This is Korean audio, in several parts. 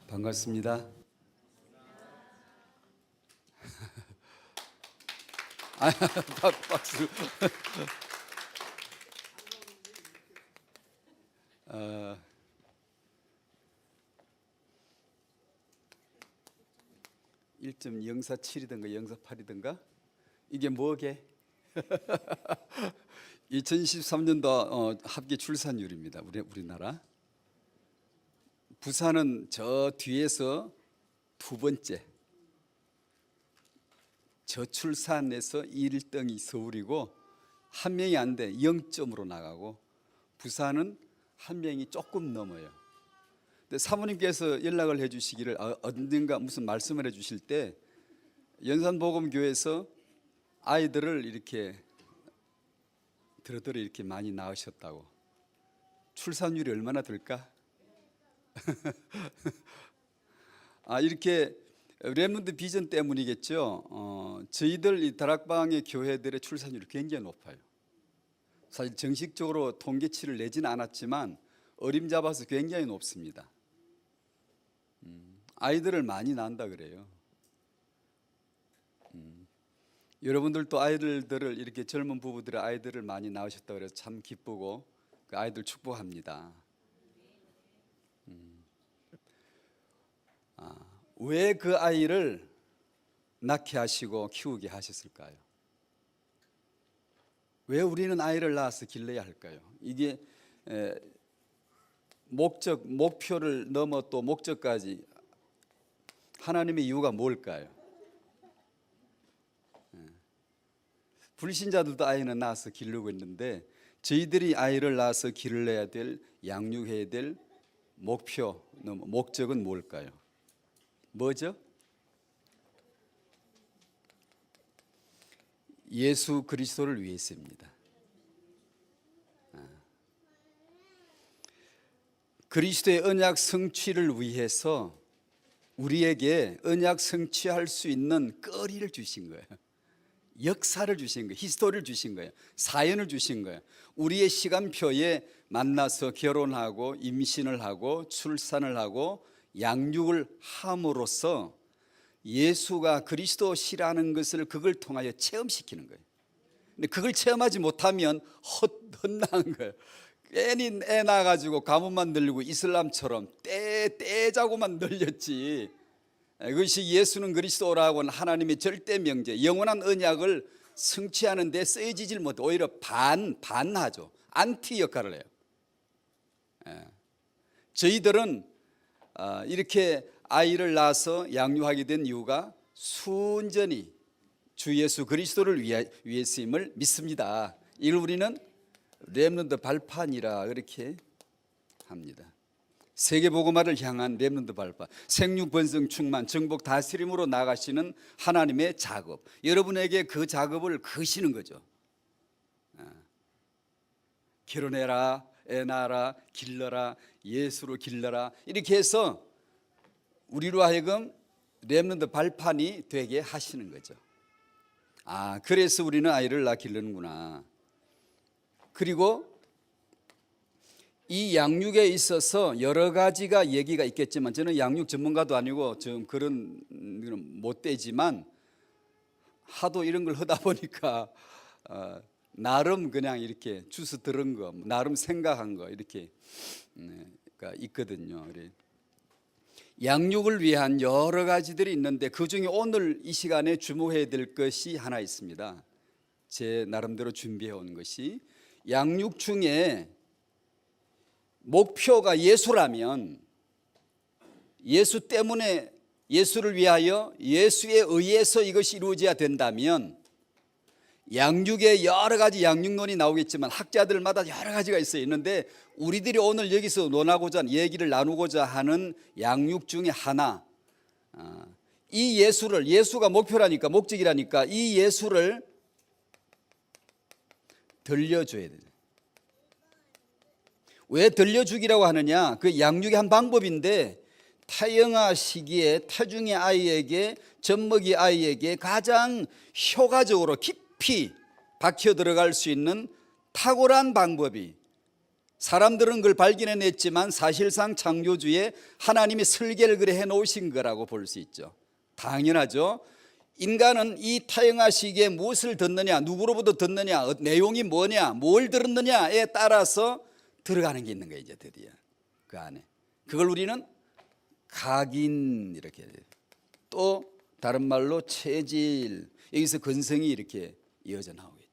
반갑습니다. 박수. 1.047이든가 048이든가 이게 뭐게? 2013년도 합계 출산율입니다. 우리나라. 부산은 저 뒤에서 두 번째, 저출산에서 1등이 서울이고 한 명이 안 돼 0점으로 나가고 부산은 한 명이 조금 넘어요. 근데 사모님께서 연락을 해주시기를 언젠가 무슨 말씀을 해주실 때 연산복음교회에서 아이들을 이렇게 이렇게 많이 낳으셨다고. 출산율이 얼마나 될까? 이렇게 렘넌트 비전 때문이겠죠. 저희들 이 다락방의 교회들의 출산율이 굉장히 높아요. 사실 정식적으로 통계치를 내지는 않았지만 어림잡아서 굉장히 높습니다. 아이들을 많이 낳는다 그래요. 여러분들도 아이들을 이렇게 젊은 부부들의 아이들을 많이 낳으셨다고 해서 참 기쁘고 그 아이들 축복합니다. 왜 그 아이를 낳게 하시고 키우게 하셨을까요? 왜 우리는 아이를 낳아서 길러야 할까요? 이게 목표를 넘어 또 목적까지 하나님의 이유가 뭘까요? 불신자들도 아이는 낳아서 기르고 있는데 저희들이 아이를 낳아서 길러야 될, 양육해야 될 목적은 뭘까요? 뭐죠? 예수 그리스도를 위해서입니다. 그리스도의 언약 성취를 위해서 우리에게 언약 성취할 수 있는 거리를 주신 거예요. 역사를 주신 거예요. 히스토리를 주신 거예요. 사연을 주신 거예요. 우리의 시간표에 만나서 결혼하고 임신을 하고 출산을 하고 양육을 함으로써 예수가 그리스도시라는 것을 그걸 통하여 체험시키는 거예요. 근데 그걸 체험하지 못하면 헛나간 거예요. 괜히 애 낳아가지고 가문만 늘리고 이슬람처럼 떼자고만 늘렸지. 그것이 예수는 그리스도라고 하는 하나님의 절대 명제, 영원한 언약을 성취하는 데 쓰여지질 못해. 오히려 반하죠. 안티 역할을 해요. 저희들은 이렇게 아이를 낳아서 양육하게 된 이유가 순전히 주 예수 그리스도를 위해서임을 믿습니다. 이걸 우리는 렘넌트 발판이라 그렇게 합니다. 세계복음화를 향한 렘넌트 발판, 생육 번성 충만 정복 다스림으로 나가시는 하나님의 작업, 여러분에게 그 작업을 거시는 거죠. 결혼해라, 애 낳아라, 길러라, 예수로 길러라, 이렇게 해서 우리로 하여금 렘넌트 발판이 되게 하시는 거죠. 그래서 우리는 아이를 낳아 기르는구나. 그리고 이 양육에 있어서 여러 가지가 얘기가 있겠지만 저는 양육 전문가도 아니고 좀 그런 못 되지만 하도 이런 걸 하다 보니까 나름 그냥 이렇게 주워 들은 거, 나름 생각한 거 이렇게 있거든요. 양육을 위한 여러 가지들이 있는데 그중에 오늘 이 시간에 주목해야 될 것이 하나 있습니다. 제 나름대로 준비해 온 것이, 양육 중에 목표가 예수라면, 예수 때문에, 예수를 위하여 예수에 의해서 이것이 이루어져야 된다면 양육에 여러 가지 양육론이 나오겠지만 학자들마다 여러 가지가 있는데 우리들이 오늘 여기서 논하고자, 얘기를 나누고자 하는 양육 중에 하나, 이 예수를, 예수가 목표라니까, 목적이라니까 이 예수를 들려줘야 돼요. 왜 들려주기라고 하느냐? 그 양육의 한 방법인데 태영아 시기에 태중의 아이에게, 젖먹이 아이에게 가장 효과적으로 깊이 박혀 들어갈 수 있는 탁월한 방법이 사람들은 그걸 발견해냈지만 사실상 창조주에 하나님이 설계를 그래 해놓으신 거라고 볼 수 있죠. 당연하죠. 인간은 이 타영아 시기에 무엇을 듣느냐, 누구로부터 듣느냐, 내용이 뭐냐, 뭘 들었느냐에 따라서 들어가는 게 있는 거예요. 이제 드디어 그 안에 그걸 우리는 각인 이렇게, 또 다른 말로 체질, 여기서 근성이 이렇게 이어져 나오겠죠.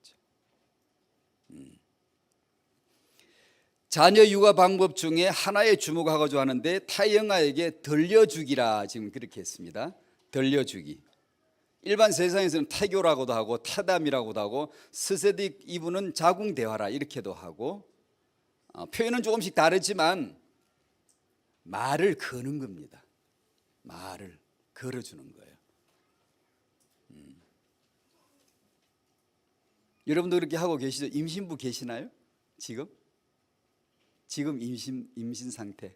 자녀 육아 방법 중에 하나에 주목하고자 하는데 타영아에게 들려주기라 지금 그렇게 했습니다. 들려주기. 일반 세상에서는 태교라고도 하고 타담이라고도 하고 스세딕 이분은 자궁대화라 이렇게도 하고, 표현은 조금씩 다르지만 말을 거는 겁니다. 말을 걸어주는 거예요. 여러분도 그렇게 하고 계시죠? 임신부 계시나요? 지금 임신 상태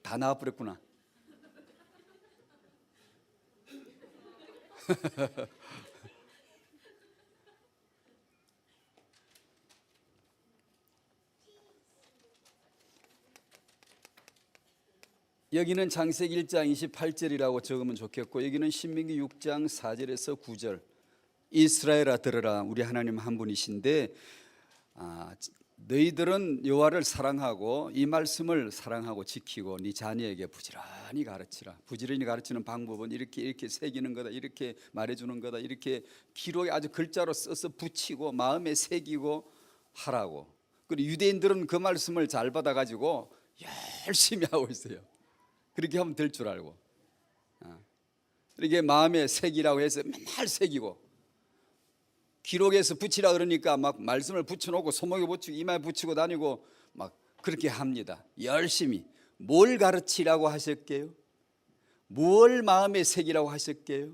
다 나와버렸구나. 여기는 창세기 1장 28절이라고 적으면 좋겠고, 여기는 신명기 6장 4절에서 9절. 이스라엘아 들으라, 우리 하나님 한 분이신데 너희들은 여호와를 사랑하고 이 말씀을 사랑하고 지키고 네 자녀에게 부지런히 가르치라. 부지런히 가르치는 방법은 이렇게 새기는 거다, 이렇게 말해주는 거다, 이렇게 기록에 아주 글자로 써서 붙이고 마음에 새기고 하라고. 그리고 유대인들은 그 말씀을 잘 받아가지고 열심히 하고 있어요. 그렇게 하면 될 줄 알고, 이렇게 마음에 새기라고 해서 맨날 새기고, 기록에서 붙이라 그러니까 막 말씀을 붙여놓고 손목에 붙이고 이마에 붙이고 다니고 막 그렇게 합니다. 열심히. 뭘 가르치라고 하셨게요? 뭘 마음에 새기라고 하셨게요?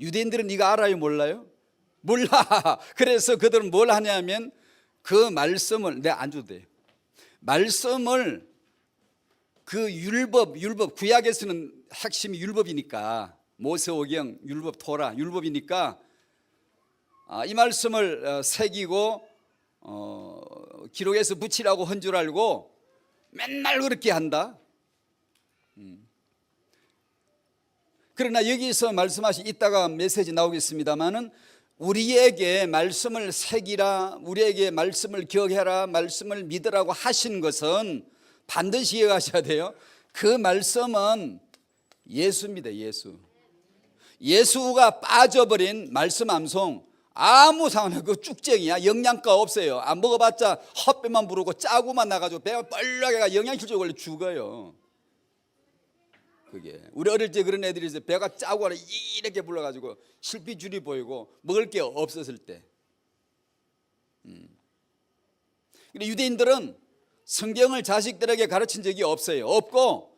유대인들은 네가 알아요, 몰라요? 몰라. 그래서 그들은 뭘 하냐면 그 말씀을, 내가 안 줘도 돼요. 말씀을 그 율법 구약에서는 핵심이 율법이니까, 모세오경, 율법, 토라, 율법이니까 이 말씀을 새기고 기록에서 붙이라고 한 줄 알고 맨날 그렇게 한다. 그러나 여기서 말씀하신, 이따가 메시지 나오겠습니다마는 우리에게 말씀을 새기라, 우리에게 말씀을 기억해라, 말씀을 믿으라고 하신 것은 반드시 기억하셔야 돼요. 그 말씀은 예수입니다. 예수가 빠져버린 말씀 암송 아무 상관없어요. 그 쭉쟁이야. 영양가 없어요. 안 먹어봤자 헛배만 부르고 짜고만 나가지고 배가 뻘락해가 영양실조 걸려 죽어요. 그게 우리 어릴 때 그런 애들이 있어요. 배가 짜고 이렇게 불러가지고 실핏줄이 보이고 먹을 게 없었을 때. 근데 유대인들은 성경을 자식들에게 가르친 적이 없어요. 없고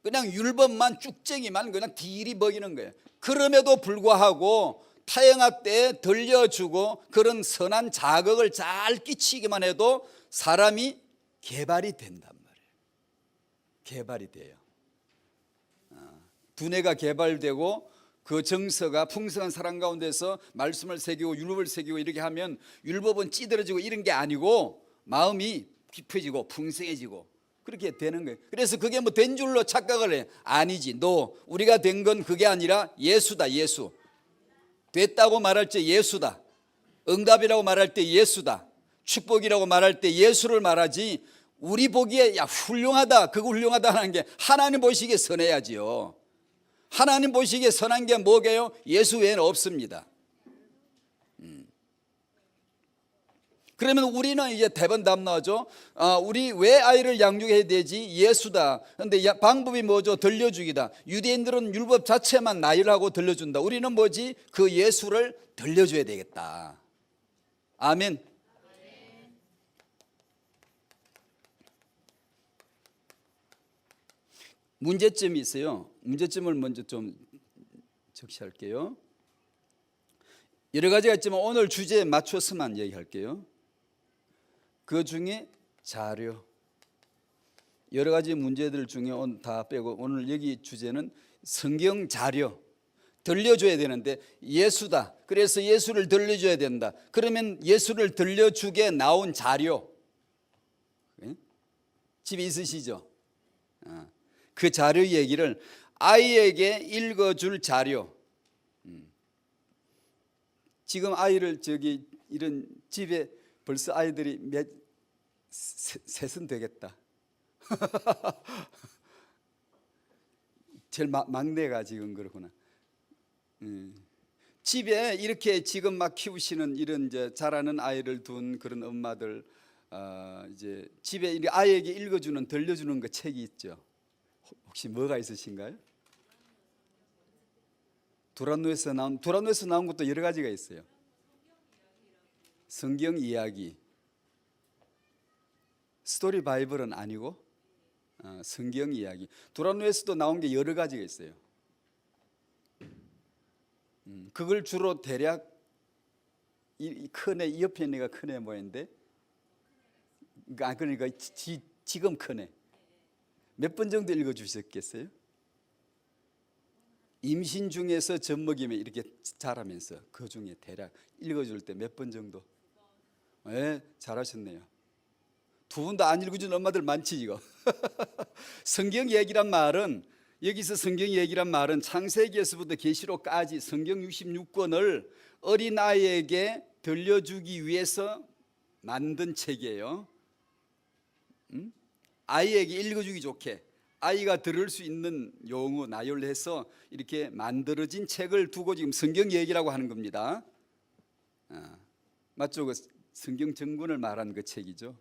그냥 율법만, 쭉쟁이만 그냥 딜이 먹이는 거예요. 그럼에도 불구하고 타영아 때 들려주고 그런 선한 자극을 잘 끼치기만 해도 사람이 개발이 된단 말이에요. 개발이 돼요. 두뇌가 개발되고 그 정서가 풍성한 사람 가운데서 말씀을 새기고 율법을 새기고 이렇게 하면 율법은 찌들어지고 이런 게 아니고 마음이 깊어지고 풍성해지고 그렇게 되는 거예요. 그래서 그게 뭐 된 줄로 착각을 해. 아니지. 너 우리가 된 건 그게 아니라 예수다. 예수. 됐다고 말할 때 예수다. 응답이라고 말할 때 예수다. 축복이라고 말할 때 예수를 말하지, 우리 보기에 야 훌륭하다, 그거 훌륭하다 하는 게 하나님 보시기에 선해야지요. 하나님 보시기에 선한 게 뭐게요? 예수 외에는 없습니다. 그러면 우리는 이제 대번 답 나오죠. 우리 왜 아이를 양육해야 되지? 예수다. 그런데 방법이 뭐죠? 들려주기다. 유대인들은 율법 자체만 나열하고 들려준다. 우리는 뭐지? 그 예수를 들려줘야 되겠다. 아멘. 문제점이 있어요. 문제점을 먼저 좀 적시할게요. 여러 가지가 있지만 오늘 주제에 맞춰서만 얘기할게요. 그 중에 자료, 여러 가지 문제들 중에 다 빼고 오늘 여기 주제는 성경 자료, 들려줘야 되는데 예수다. 그래서 예수를 들려줘야 된다. 그러면 예수를 들려주게 나온 자료 집에 있으시죠? 그 자료 얘기를 아이에게 읽어줄 자료. 지금 아이를 이런 집에 벌써 아이들이 셋은 되겠다. 제일 막내가 지금 그렇구나. 집에 이렇게 지금 막 키우시는 이런 이제 자라는 아이를 둔 그런 엄마들, 이제 집에 아이에게 읽어주는 들려주는 그 책이 있죠. 혹시 뭐가 있으신가요? 두란노에서 나온 것도 여러 가지가 있어요. 성경 이야기. 스토리 바이블은 아니고 성경 이야기. 두란노에서도 나온 게 여러 가지가 있어요. 그걸 주로 대략 이 큰애, 이 옆에 있는 애가 큰애 뭐인데, 그러니까 지금 큰애 몇 번 정도 읽어주셨겠어요? 임신 중에서 젖먹이면 이렇게 자라면서 그 중에 대략 읽어줄 때 몇 번 정도? 네, 잘하셨네요. 두 분 다 안 읽어준 엄마들 많지 지금. 성경 얘기란 말은, 여기서 성경 얘기란 말은 창세기에서부터 계시록까지 성경 66권을 어린아이에게 들려주기 위해서 만든 책이에요. 아이에게 읽어주기 좋게 아이가 들을 수 있는 용어 나열해서 이렇게 만들어진 책을 두고 지금 성경 얘기라고 하는 겁니다. 맞죠? 그 성경 전권을 말한 그 책이죠.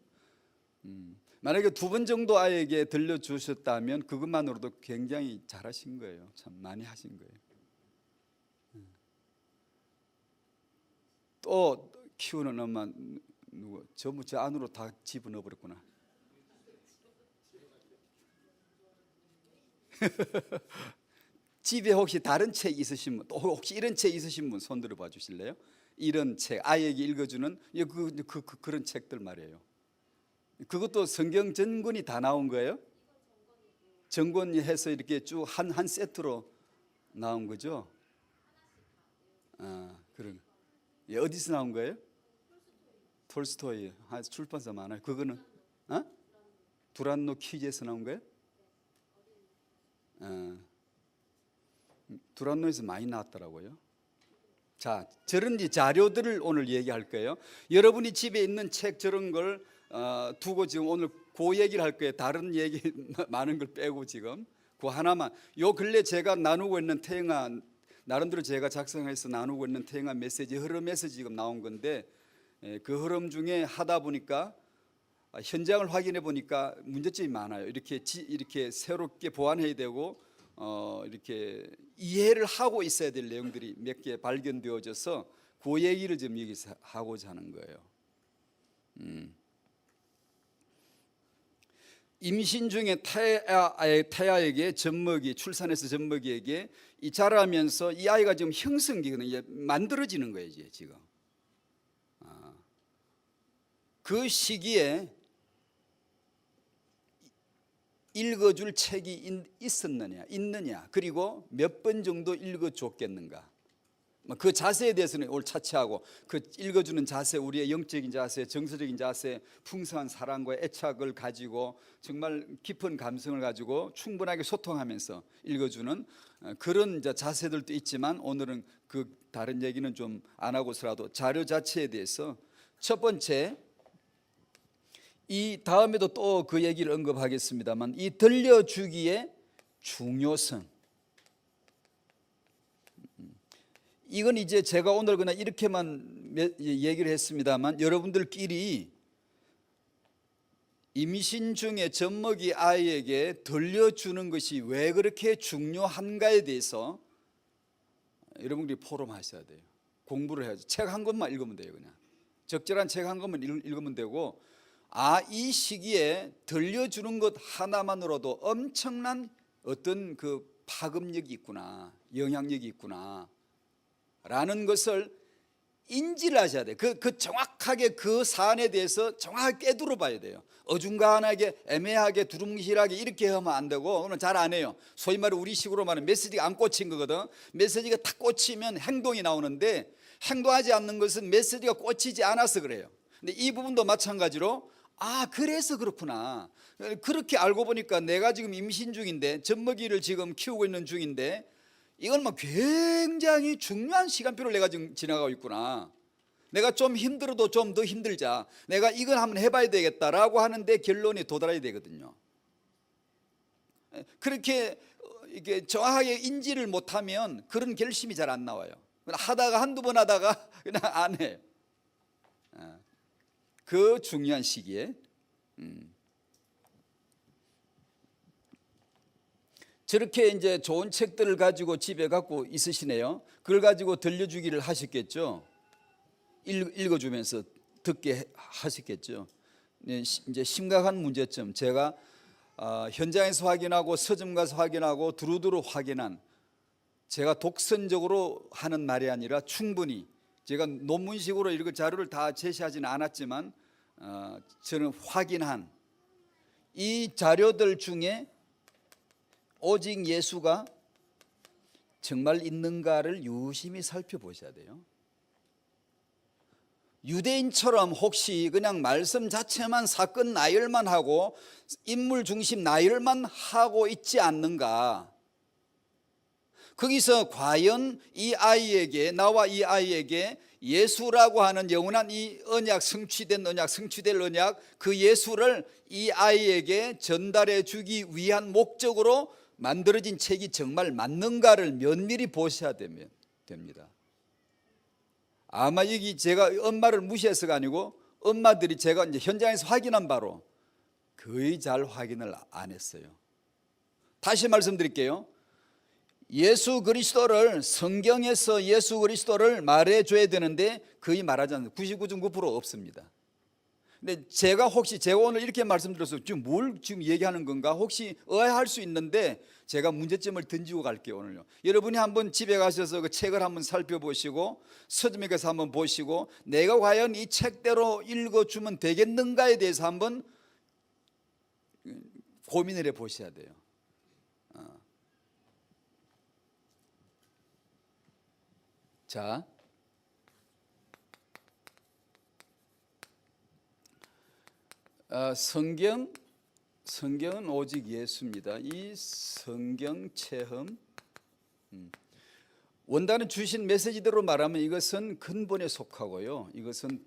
만약에 두 번 정도 아이에게 들려주셨다면 그것만으로도 굉장히 잘하신 거예요. 참 많이 하신 거예요. 또 키우는 엄마 누구? 전부 저 안으로 다 집어넣어 버렸구나. 집에 혹시 다른 책 있으신 분, 또 혹시 이런 책 있으신 분 손 들어 봐 주실래요? 이런 책, 아이에게 읽어주는 그런 책들 말이에요. 그것도 성경 전권이 다 나온 거예요? 전권해서 이렇게 쭉 한 세트로 나온 거죠? 그런. 어디서 나온 거예요? 톨스토이. 출판사 많아요. 그거는 두란노 퀴즈에서 나온 거예요? 두란노에서 많이 나왔더라고요. 자, 저런 자료들을 오늘 얘기할 거예요. 여러분이 집에 있는 책 저런 걸 두고 지금 오늘 그 얘기를 할 거예요. 다른 얘기 많은 걸 빼고 지금 그 하나만. 요 근래 제가 나누고 있는 태영아, 나름대로 제가 작성해서 나누고 있는 태영아 메시지 흐름에서 지금 나온 건데, 그 흐름 중에 하다 보니까 현장을 확인해 보니까 문제점이 많아요. 이렇게 새롭게 보완해야 되고 이렇게 이해를 하고 있어야 될 내용들이 몇 개 발견되어져서 그 얘기를 지금 여기서 하고자 하는 거예요. 임신 중에 태아에게 젖먹이, 출산해서 젖먹이에게 이 자라면서 이 아이가 지금 형성되거든요. 이제 만들어지는 거예요, 이제 지금. 그 시기에 읽어줄 책이 있느냐, 그리고 몇 번 정도 읽어줬겠는가. 그 자세에 대해서는 오늘 차치하고, 그 읽어주는 자세, 우리의 영적인 자세, 정서적인 자세, 풍성한 사랑과 애착을 가지고 정말 깊은 감성을 가지고 충분하게 소통하면서 읽어주는 그런 자세들도 있지만, 오늘은 그 다른 얘기는 좀 안 하고서라도 자료 자체에 대해서 첫 번째, 이 다음에도 또 그 얘기를 언급하겠습니다만, 이 들려주기의 중요성, 이건 이제 제가 오늘 그냥 이렇게만 얘기를 했습니다만, 여러분들끼리 임신 중에 젖먹이 아이에게 들려주는 것이 왜 그렇게 중요한가에 대해서 여러분들이 포럼하셔야 돼요. 공부를 해야죠. 책 한 권만 읽으면 돼요. 그냥 적절한 책 한 권만 읽으면 되고, 이 시기에 들려주는 것 하나만으로도 엄청난 어떤 그 파급력이 있구나, 영향력이 있구나 라는 것을 인지를 하셔야 돼요. 그 정확하게 그 사안에 대해서 정확하게 꿰뚫어 봐야 돼요. 어중간하게 애매하게 두루뭉실하게 이렇게 하면 안 되고, 오늘 잘 안 해요. 소위 말해 우리식으로 말하면 메시지가 안 꽂힌 거거든. 메시지가 탁 꽂히면 행동이 나오는데, 행동하지 않는 것은 메시지가 꽂히지 않아서 그래요. 근데 이 부분도 마찬가지로 그래서 그렇구나. 그렇게 알고 보니까 내가 지금 임신 중인데, 젖먹이를 지금 키우고 있는 중인데, 이건 뭐 굉장히 중요한 시간표를 내가 지금 지나가고 있구나. 내가 좀 힘들어도 좀 더 힘들자. 내가 이걸 한번 해봐야 되겠다라고 하는데 결론에 도달해야 되거든요. 그렇게 이게 정확하게 인지를 못하면 그런 결심이 잘 안 나와요. 하다가 한두 번 하다가 그냥 안 해요. 그 중요한 시기에. 저렇게 이제 좋은 책들을 가지고 집에 갖고 있으시네요. 그걸 가지고 들려주기를 하셨겠죠. 읽어주면서 듣게 하셨겠죠. 이제 심각한 문제점, 제가 현장에서 확인하고 서점 가서 확인하고 두루두루 확인한, 제가 독선적으로 하는 말이 아니라 충분히 제가 논문식으로 이런 자료를 다 제시하지는 않았지만 저는 확인한 이 자료들 중에 오직 예수가 정말 있는가를 유심히 살펴보셔야 돼요. 유대인처럼 혹시 그냥 말씀 자체만 사건 나열만 하고 인물 중심 나열만 하고 있지 않는가. 거기서 과연 이 아이에게, 나와 이 아이에게 예수라고 하는 영원한 이 언약, 성취된 언약, 성취될 언약, 그 예수를 이 아이에게 전달해 주기 위한 목적으로 만들어진 책이 정말 맞는가를 면밀히 보셔야 됩니다. 아마 여기 제가 엄마를 무시해서가 아니고, 엄마들이 제가 이제 현장에서 확인한 바로 거의 잘 확인을 안 했어요. 다시 말씀드릴게요. 예수 그리스도를, 성경에서 예수 그리스도를 말해줘야 되는데 거의 말하지 않는 99.9% 없습니다. 근데 제가 오늘 이렇게 말씀드려서 지금 뭘 지금 얘기하는 건가 혹시 의아할 수 있는데, 제가 문제점을 던지고 갈게요. 오늘요. 여러분이 한번 집에 가셔서 그 책을 한번 살펴보시고, 서점에 가서 한번 보시고, 내가 과연 이 책대로 읽어주면 되겠는가에 대해서 한번 고민을 해 보셔야 돼요. 자, 성경은 오직 예수입니다. 이 성경 체험, 원단은 주신 메시지대로 말하면 이것은 근본에 속하고요, 이것은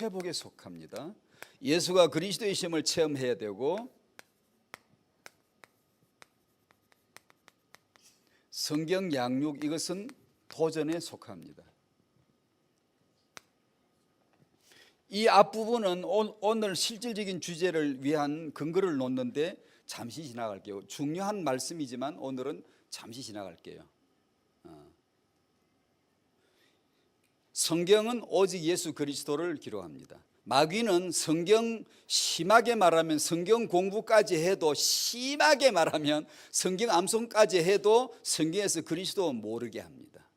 회복에 속합니다. 예수가 그리스도의 심을 체험해야 되고, 성경 양육, 이것은 도전에 속합니다. 이 앞부분은 오늘 실질적인 주제를 위한 근거를 놓는데 잠시 지나갈게요. 중요한 말씀이지만 오늘은 잠시 지나갈게요. 성경은 오직 예수 그리스도를 기록합니다. 마귀는 성경 심하게 말하면, 성경 공부까지 해도, 심하게 말하면 성경 암송까지 해도 성경에서 그리스도 모르게 합니다.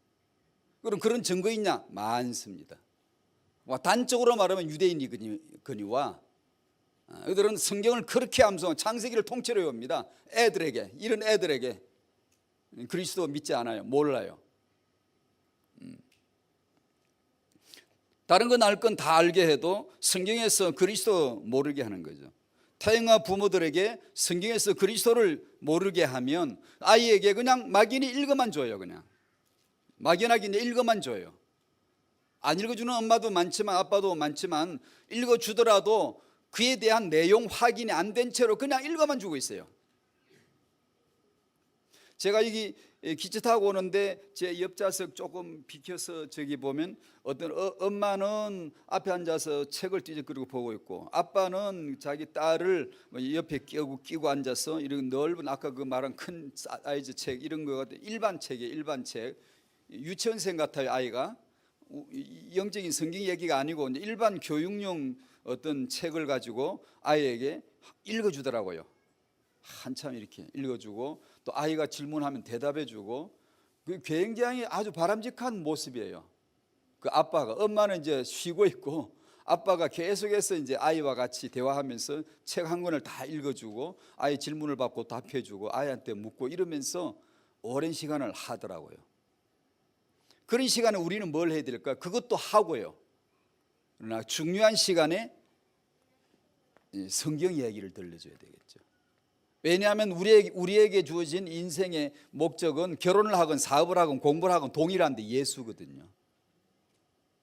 그럼 그런 증거 있냐? 많습니다. 단적으로 말하면 유대인이거니와, 그들은 성경을 그렇게 암송, 창세기를 통째로 외웁니다. 이런 애들에게 그리스도 믿지 않아요. 몰라요. 다른 건 알 건 다 알게 해도 성경에서 그리스도 모르게 하는 거죠. 태영아 부모들에게 성경에서 그리스도를 모르게 하면 아이에게 그냥 막연히 읽어만 줘요. 그냥 막연하게 읽어만 줘요. 안 읽어주는 엄마도 많지만 아빠도 많지만, 읽어주더라도 그에 대한 내용 확인이 안 된 채로 그냥 읽어만 주고 있어요. 제가 여기 기차 타고 오는데 제 옆좌석 조금 비켜서 저기 보면 어떤 엄마는 앞에 앉아서 책을 뒤적거리고 보고 있고, 아빠는 자기 딸을 옆에 끼고 앉아서 이런 넓은, 아까 그 말한 큰 사이즈 책, 이런 거 같아요. 일반 책이에요. 일반 책. 유치원생 같아요. 아이가 영적인 성경 얘기가 아니고 일반 교육용 어떤 책을 가지고 아이에게 읽어주더라고요. 한참 이렇게 읽어주고, 또 아이가 질문하면 대답해주고, 굉장히 아주 바람직한 모습이에요. 그 아빠가, 엄마는 이제 쉬고 있고 아빠가 계속해서 이제 아이와 같이 대화하면서 책 한 권을 다 읽어주고 아이 질문을 받고 답해주고 아이한테 묻고 이러면서 오랜 시간을 하더라고요. 그런 시간에 우리는 뭘 해야 될까? 그것도 하고요. 그러나 중요한 시간에 성경 이야기를 들려줘야 되겠죠. 왜냐하면 우리에게 주어진 인생의 목적은 결혼을 하건 사업을 하건 공부를 하건 동일한데 예수거든요.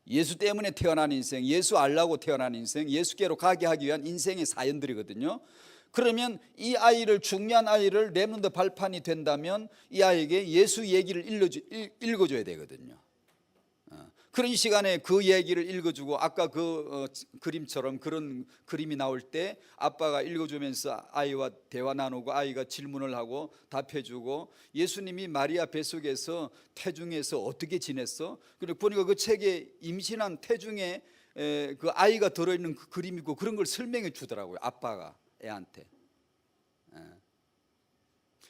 예수 때문에 태어난 인생, 예수 알라고 태어난 인생, 예수께로 가게 하기 위한 인생의 사연들이거든요. 그러면 이 아이를, 중요한 아이를 렘넌트 발판이 된다면 이 아이에게 예수 얘기를 읽어줘야 되거든요. 그런 시간에 그 얘기를 읽어주고 아까 그 그림처럼 그런 그림이 나올 때 아빠가 읽어주면서 아이와 대화 나누고 아이가 질문을 하고 답해주고 있고 마리아 뱃속에서 태중에서 어떻게 지냈어? 그리고 보니까 그 책에 임신한 태중에 그 아이가 들어있는 그 그림이고 그런 걸 설명해 주더라고요. 아빠가 애한테.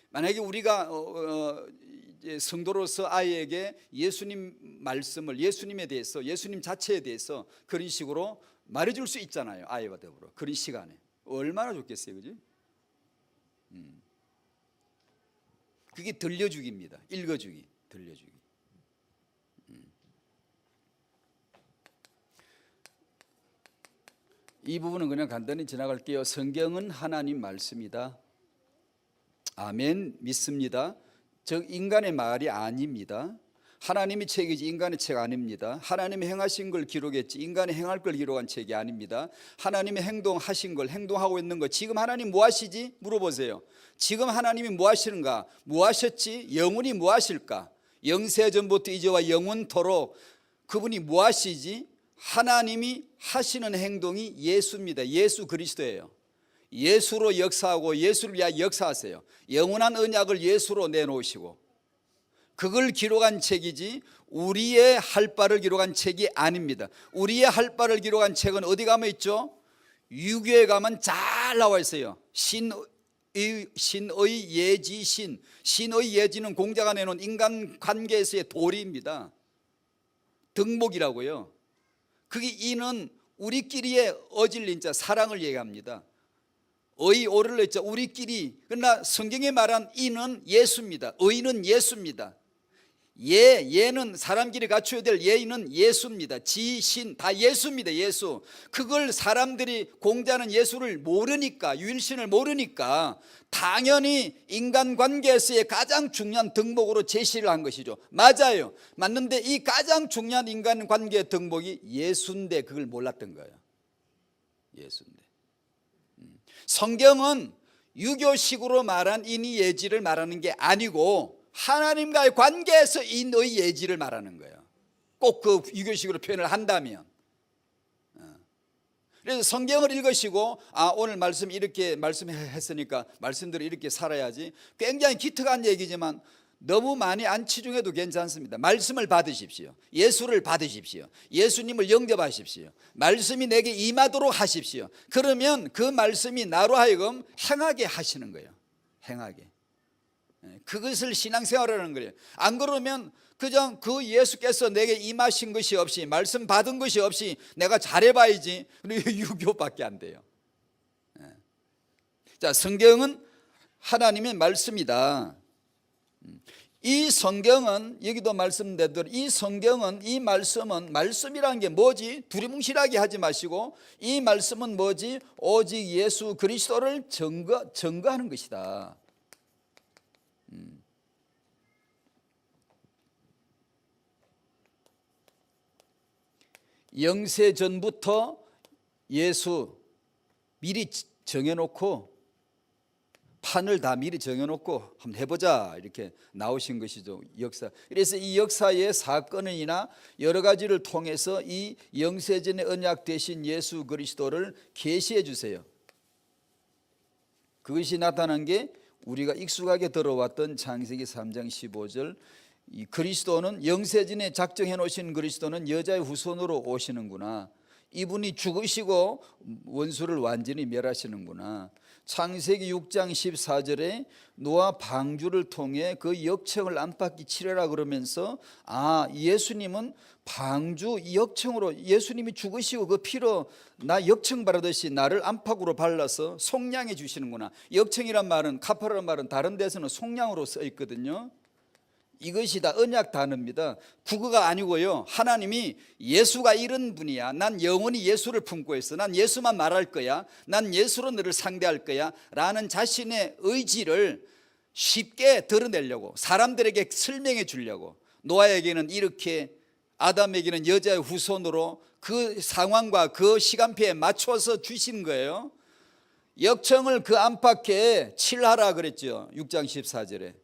만약에 우리가 성도로서 아이에게 예수님 말씀을, 예수님에 대해서, 예수님 자체에 대해서 그런 식으로 말해줄 수 있잖아요. 아이와 더불어 그런 시간에 얼마나 좋겠어요, 그지? 그게 들려주기입니다. 읽어주기, 들려주기. 이 부분은 그냥 간단히 지나갈게요. 성경은 하나님 말씀이다. 아멘, 믿습니다. 즉 인간의 말이 아닙니다. 하나님이 책이지 인간의 책 아닙니다. 하나님이 행하신 걸 기록했지 인간이 행할 걸 기록한 책이 아닙니다. 하나님이 행동하신 걸, 행동하고 있는 거, 지금 하나님 뭐 하시지? 물어보세요. 지금 하나님이 뭐 하시는가? 뭐 하셨지? 영원히 뭐 하실까? 영세전부터 이제와 영원토록 그분이 뭐 하시지? 하나님이 하시는 행동이 예수입니다. 예수 그리스도예요. 예수로 역사하고 예수를 위하여 역사하세요. 영원한 언약을 예수로 내놓으시고 그걸 기록한 책이지 우리의 할 바를 기록한 책이 아닙니다. 우리의 할 바를 기록한 책은 어디 가면 있죠? 유교에 가면 잘 나와 있어요. 신의 예지신, 신의 예지는 공자가 내놓은 인간관계에서의 도리입니다. 덕목이라고요. 그게 이는 우리끼리의 어질린 자 사랑을 얘기합니다. 의 오를 했죠. 우리끼리. 그러나 성경에 말한 이는 예수입니다. 의는 예수입니다. 예는 사람끼리 갖춰야 될 예는 예수입니다. 지신 다 예수입니다. 예수. 그걸 사람들이 공자는 예수를 모르니까, 유일신을 모르니까 당연히 인간관계에서의 가장 중요한 덕목으로 제시를 한 것이죠. 맞아요. 맞는데 이 가장 중요한 인간관계의 덕목이 예수인데 그걸 몰랐던 거예요. 예수인데. 성경은 유교식으로 말한 인의 예지를 말하는 게 아니고 하나님과의 관계에서 인의 예지를 말하는 거예요. 꼭 그 유교식으로 표현을 한다면. 그래서 성경을 읽으시고 오늘 말씀 이렇게 말씀했으니까 말씀대로 이렇게 살아야지, 굉장히 기특한 얘기지만 너무 많이 안 치중해도 괜찮습니다. 말씀을 받으십시오. 예수를 받으십시오. 예수님을 영접하십시오. 말씀이 내게 임하도록 하십시오. 그러면 그 말씀이 나로 하여금 행하게 하시는 거예요. 행하게. 그것을 신앙생활하는 거예요. 안 그러면 그냥 그 예수께서 내게 임하신 것이 없이, 말씀 받은 것이 없이 내가 잘해봐야지, 그리고 유교밖에 안 돼요. 자, 성경은 하나님의 말씀이다. 이 성경은, 여기도 말씀대로 이 성경은, 이 말씀은, 말씀이라는 게 뭐지? 두리뭉실하게 하지 마시고 이 말씀은 뭐지? 오직 예수 그리스도를 증거하는 것이다. 영세 전부터 예수 미리 정해놓고, 판을 다 미리 정해놓고 한번 해보자 이렇게 나오신 것이죠. 역사. 그래서 이 역사의 사건이나 여러 가지를 통해서 이 영세전의 언약 되신 예수 그리스도를 계시해 주세요. 그것이 나타난 게 우리가 익숙하게 들어왔던 창세기 3장 15절, 이 그리스도는 영세전에 작정해 놓으신 그리스도는 여자의 후손으로 오시는구나. 이분이 죽으시고 원수를 완전히 멸하시는구나. 창세기 6장 14절에 노아 방주를 통해 그 역청을 안팎이 치려라 그러면서 예수님은 방주 역청으로 예수님이 죽으시고 그 피로 나 역청 바르듯이 나를 안팎으로 발라서 속량해 주시는구나. 역청이란 말은 카파라는 말은 다른 데서는 속량으로 써 있거든요. 이것이 다 언약 단어입니다. 국어가 아니고요. 하나님이 예수가 이런 분이야. 난 영원히 예수를 품고 있어. 난 예수만 말할 거야. 난 예수로 너를 상대할 거야. 라는 자신의 의지를 쉽게 드러내려고, 사람들에게 설명해 주려고, 노아에게는 이렇게, 아담에게는 여자의 후손으로 그 상황과 그 시간표에 맞춰서 주신 거예요. 역청을 그 안팎에 칠하라 그랬죠. 6장 14절에.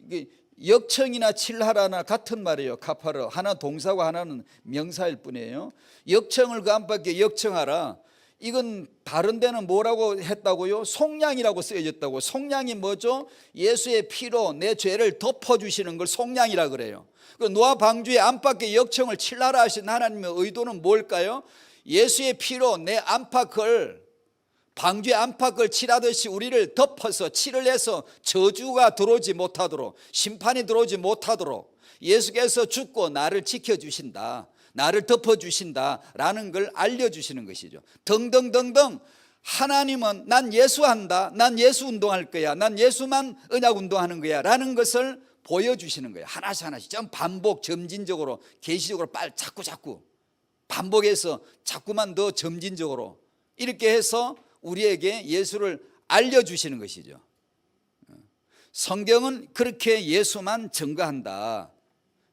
이게 역청이나 칠하라나 같은 말이에요. 카파르, 하나 동사고 하나는 명사일 뿐이에요. 역청을 그 안팎에 역청하라. 이건 다른 데는 뭐라고 했다고요? 속량이라고 쓰여졌다고. 속량이 뭐죠? 예수의 피로 내 죄를 덮어주시는 걸 속량이라 그래요. 그 노아 방주의 안팎에 역청을 칠하라 하신 하나님의 의도는 뭘까요? 예수의 피로 내 안팎을, 방주의 안팎을 칠하듯이 우리를 덮어서 칠을 해서 저주가 들어오지 못하도록, 심판이 들어오지 못하도록 예수께서 죽고 나를 지켜주신다, 나를 덮어주신다라는 걸 알려주시는 것이죠. 등등등등. 하나님은 난 예수한다, 난 예수 운동할 거야, 난 예수만 언약 운동하는 거야 라는 것을 보여주시는 거예요. 하나씩 하나씩 좀 반복, 점진적으로, 계시적으로 자꾸 반복해서 자꾸만 더 점진적으로 이렇게 해서 우리에게 예수를 알려주시는 것이죠. 성경은 그렇게 예수만 증거한다.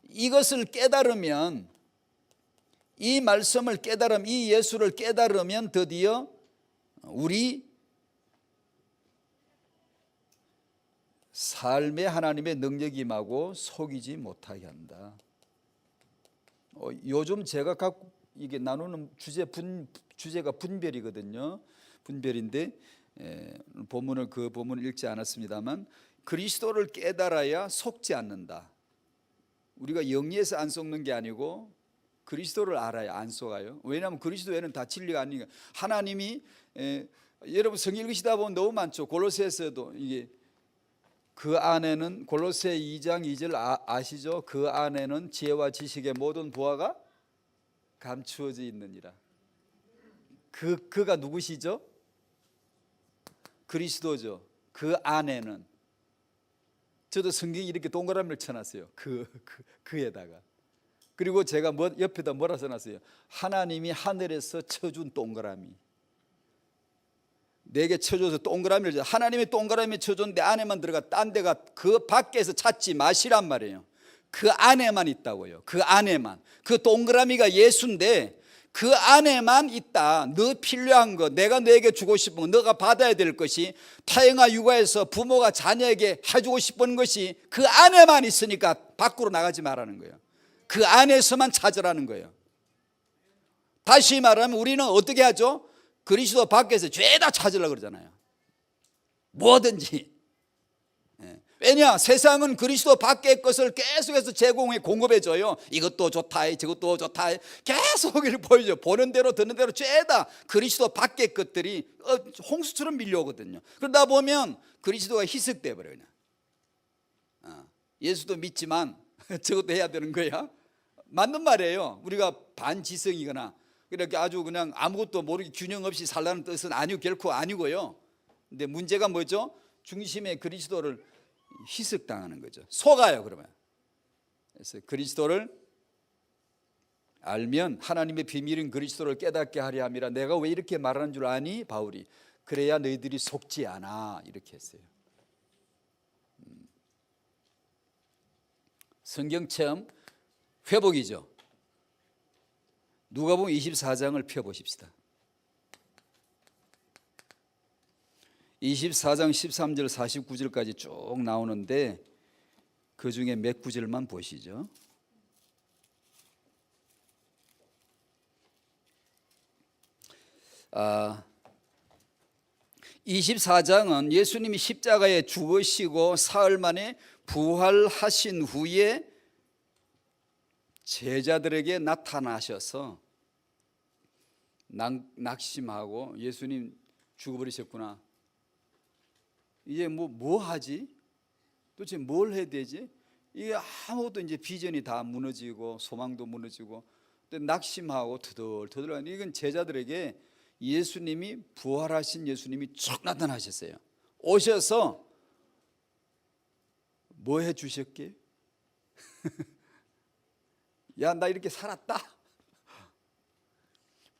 이것을 깨달으면, 이 말씀을 깨달으면, 이 예수를 깨달으면 드디어 우리 삶에 하나님의 능력이 임하고 속이지 못하게 한다. 요즘 제가 갖고 이게 나누는 주제가 분별이거든요. 분별인데 그 본문을 읽지 않았습니다만, 그리스도를 깨달아야 속지 않는다. 우리가 영리해서 안 속는 게 아니고 그리스도를 알아야 안 속아요. 왜냐하면 그리스도 외에는 다 진리가 아니니까. 하나님이 여러분 성경 읽으시다 보면 너무 많죠. 골로새에서도 이게 그 안에는, 골로새 2장 2절 아시죠? 그 안에는 지혜와 지식의 모든 보화가 감추어져 있느니라. 그가 누구시죠? 그리스도죠. 그 안에는. 저도 성경에 이렇게 동그라미를 쳐놨어요. 그에다가. 그리고 제가 옆에다 뭐라 써놨어요? 하나님이 하늘에서 쳐준 동그라미. 내게 쳐줘서 동그라미를, 하나님이 동그라미 쳐준 내 안에만 들어가, 딴 데가 그 밖에서 찾지 마시란 말이에요. 그 안에만 있다고요. 그 안에만. 그 동그라미가 예수인데 그 안에만 있다. 너 필요한 것, 내가 너에게 주고 싶은 것, 너가 받아야 될 것이, 타영아 육아에서 부모가 자녀에게 해주고 싶은 것이 그 안에만 있으니까 밖으로 나가지 말라는 거예요. 그 안에서만 찾으라는 거예요. 다시 말하면 우리는 어떻게 하죠? 그리스도 밖에서 죄다 찾으려고 그러잖아요. 뭐든지. 왜냐? 세상은 그리스도 밖의 것을 계속해서 제공해 공급해줘요. 이것도 좋다, 저것도 좋다, 계속 보여줘. 보는 대로 듣는 대로 죄다 그리스도 밖의 것들이 홍수처럼 밀려오거든요. 그러다 보면 그리스도가 희석돼 버려요. 예수도 믿지만 저것도 해야 되는 거야. 맞는 말이에요. 우리가 반지성이거나 이렇게 아주 그냥 아무것도 모르게 균형 없이 살라는 뜻은 결코 아니고요. 근데 문제가 뭐죠? 중심에 그리스도를 희석당하는 거죠. 속아요. 그러면. 그래서 그리스도를 알면 하나님의 비밀인 그리스도를 깨닫게 하려 함이라. 내가 왜 이렇게 말하는 줄 아니? 바울이. 그래야 너희들이 속지 않아. 이렇게 했어요. 성경 체험 회복이죠. 누가복음 24장을 펴보십시다. 24장 13절 49절까지 쭉 나오는데 그 중에 몇 구절만 보시죠. 24장은 예수님이 십자가에 죽으시고 사흘 만에 부활하신 후에 제자들에게 나타나셔서 낙심하고 예수님 죽어버리셨구나, 이제 뭐 하지? 도대체 뭘 해야 되지? 이게 아무것도 이제 비전이 다 무너지고 소망도 무너지고 낙심하고 터덜터덜. 이건 제자들에게 예수님이 부활하신 예수님이 쭉 나타나셨어요. 오셔서 뭐 해 주셨게? 야, 나 이렇게 살았다.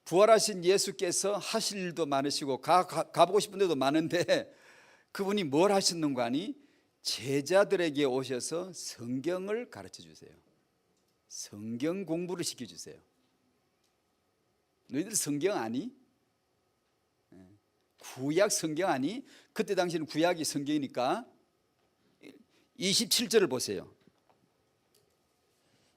부활하신 예수께서 하실 일도 많으시고 가보고 싶은 데도 많은데 그분이 뭘 하셨는가 하니 제자들에게 오셔서 성경을 가르쳐 주세요. 성경 공부를 시켜주세요. 너희들 성경 아니? 구약 성경 아니? 그때 당시에는 구약이 성경이니까. 27절을 보세요.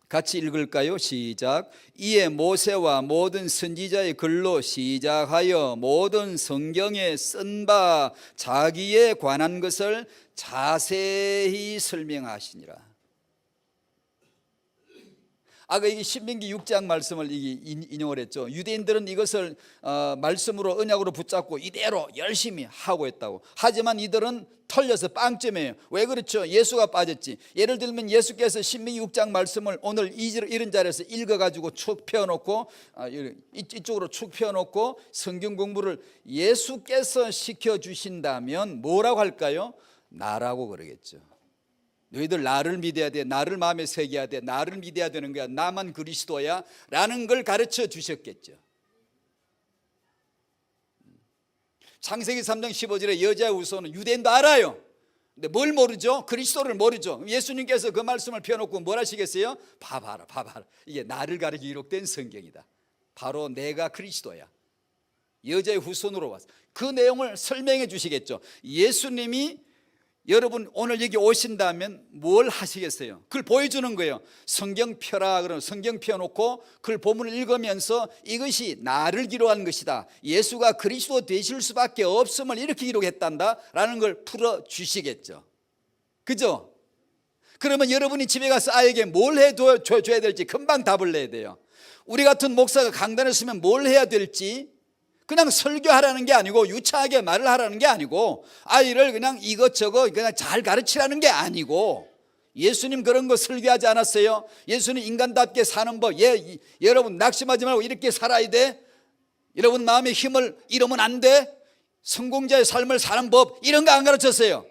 같이 읽을까요? 시작. 이에 모세와 모든 선지자의 글로 시작하여 모든 성경에 쓴 바 자기에 관한 것을 자세히 설명하시니라. 아까 이게 신명기 6장 말씀을 인용을 했죠. 유대인들은 이것을 말씀으로 언약으로 붙잡고 이대로 열심히 하고 있다고. 하지만 이들은 털려서 빵점이에요. 왜 그렇죠? 예수가 빠졌지. 예를 들면 예수께서 신명기 6장 말씀을 오늘 이런 자리에서 읽어가지고 축 펴놓고 이쪽으로 축 펴놓고 성경 공부를 예수께서 시켜주신다면 뭐라고 할까요? 나라고 그러겠죠. 너희들 나를 믿어야 돼. 나를 마음에 새겨야 돼. 나를 믿어야 되는 거야. 나만 그리스도야 라는 걸 가르쳐 주셨겠죠. 창세기 3장 15절에 여자의 후손은 유대인도 알아요. 근데 뭘 모르죠? 그리스도를 모르죠. 예수님께서 그 말씀을 펴놓고 뭘 하시겠어요? 봐봐라. 이게 나를 가리켜 기록된 성경이다. 바로 내가 그리스도야. 여자의 후손으로 왔어. 그 내용을 설명해 주시겠죠. 예수님이 여러분 오늘 여기 오신다면 뭘 하시겠어요? 그걸 보여주는 거예요. 성경 펴라 그러면 성경 펴놓고 그걸 본문을 읽으면서 이것이 나를 기록한 것이다. 예수가 그리스도 되실 수밖에 없음을 이렇게 기록했단다 라는 걸 풀어주시겠죠. 그죠? 그러면 여러분이 집에 가서 아이에게 뭘 해줘야 될지 금방 답을 내야 돼요. 우리 같은 목사가 강단에 서면 뭘 해야 될지 그냥 설교하라는 게 아니고 유창하게 말을 하라는 게 아니고 아이를 그냥 이것저것 그냥 잘 가르치라는 게 아니고 예수님 그런 거 설교하지 않았어요? 예수님 인간답게 사는 법. 여러분 낙심하지 말고 이렇게 살아야 돼. 여러분 마음의 힘을 잃으면 안 돼. 성공자의 삶을 사는 법 이런 거 안 가르쳤어요.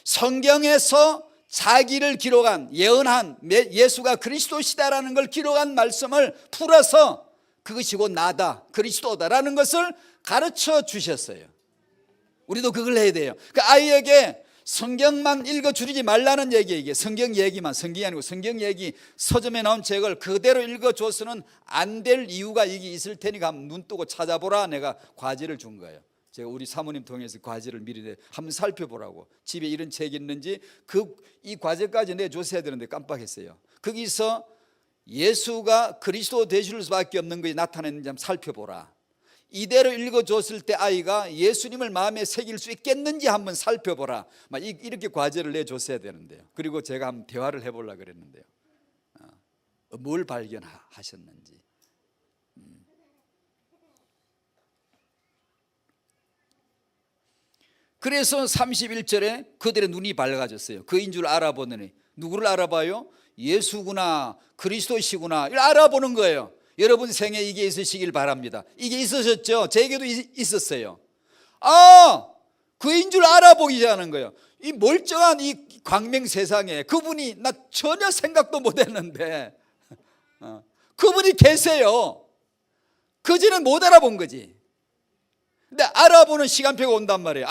성경에서 자기를 기록한 예언한 예수가 그리스도시다라는 걸 기록한 말씀을 풀어서 그것이 곧 나다 그리스도다라는 것을 가르쳐 주셨어요. 우리도 그걸 해야 돼요. 그 아이에게 성경만 읽어주지 말라는 얘기예요. 이게 성경 얘기만, 성경이 아니고 성경 얘기 서점에 나온 책을 그대로 읽어줘서는 안 될 이유가 이게 있을 테니까 한번 눈 뜨고 찾아보라. 내가 과제를 준 거예요. 제가 우리 사모님 통해서 과제를 미리 한번 살펴보라고. 집에 이런 책이 있는지 이 과제까지 내줬어야 되는데 깜빡했어요. 거기서 예수가 그리스도 되실 수밖에 없는 것이 나타났는지 한번 살펴보라. 이대로 읽어줬을 때 아이가 예수님을 마음에 새길 수 있겠는지 한번 살펴보라. 이렇게 과제를 내줬어야 되는데요. 그리고 제가 한번 대화를 해보려고 그랬는데요. 뭘 발견하셨는지. 그래서 31절에 그들의 눈이 밝아졌어요. 그인 줄 알아보느니. 누구를 알아봐요? 예수구나 그리스도시구나 이걸 알아보는 거예요. 여러분 생에 이게 있으시길 바랍니다. 이게 있으셨죠? 제게도 있었어요. 그인 줄 알아보기 시작하는 거예요. 이 멀쩡한 이 광명 세상에 그분이 나 전혀 생각도 못했는데 그분이 계세요. 그지는 못 알아본 거지. 근데 알아보는 시간표가 온단 말이에요.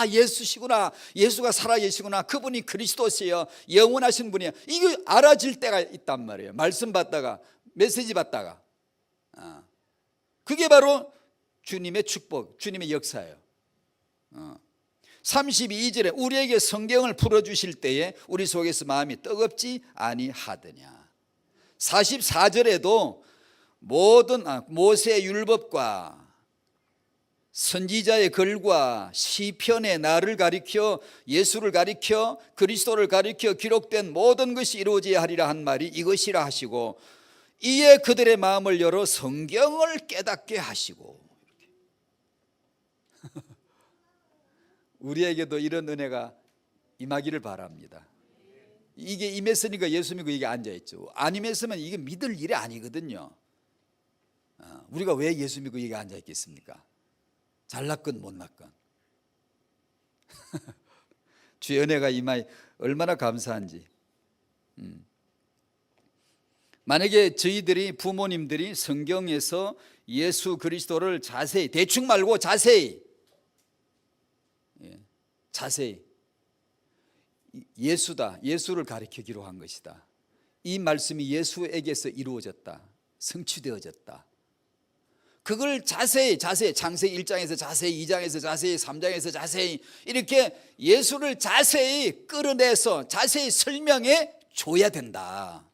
예수시구나. 예수가 살아계시구나. 그분이 그리스도시여. 영원하신 분이야. 이거 알아질 때가 있단 말이에요. 말씀 받다가 메시지 받다가 그게 바로 주님의 축복, 주님의 역사예요. 32절에 우리에게 성경을 풀어주실 때에 우리 속에서 마음이 뜨겁지 아니하더냐. 44절에도 모든 모세의 율법과 선지자의 글과 시편의 나를 가리켜 예수를 가리켜 그리스도를 가리켜 기록된 모든 것이 이루어져야 하리라 한 말이 이것이라 하시고 이에 그들의 마음을 열어 성경을 깨닫게 하시고 우리에게도 이런 은혜가 임하기를 바랍니다. 이게 임했으니까 예수 믿고 이게 앉아있죠. 안 임했으면 이게 믿을 일이 아니거든요. 우리가 왜 예수 믿고 이게 앉아있겠습니까? 잘났건 못났건 주의 은혜가 임하여 얼마나 감사한지. 만약에 저희들이 부모님들이 성경에서 예수 그리스도를 자세히, 대충 말고 자세히 예수다, 예수를 가리키기로 한 것이다, 이 말씀이 예수에게서 이루어졌다, 성취되어졌다, 그걸 자세히 창세기 1장에서 자세히, 2장에서 자세히, 3장에서 자세히 이렇게 예수를 자세히 끌어내서 자세히 설명해 줘야 된다.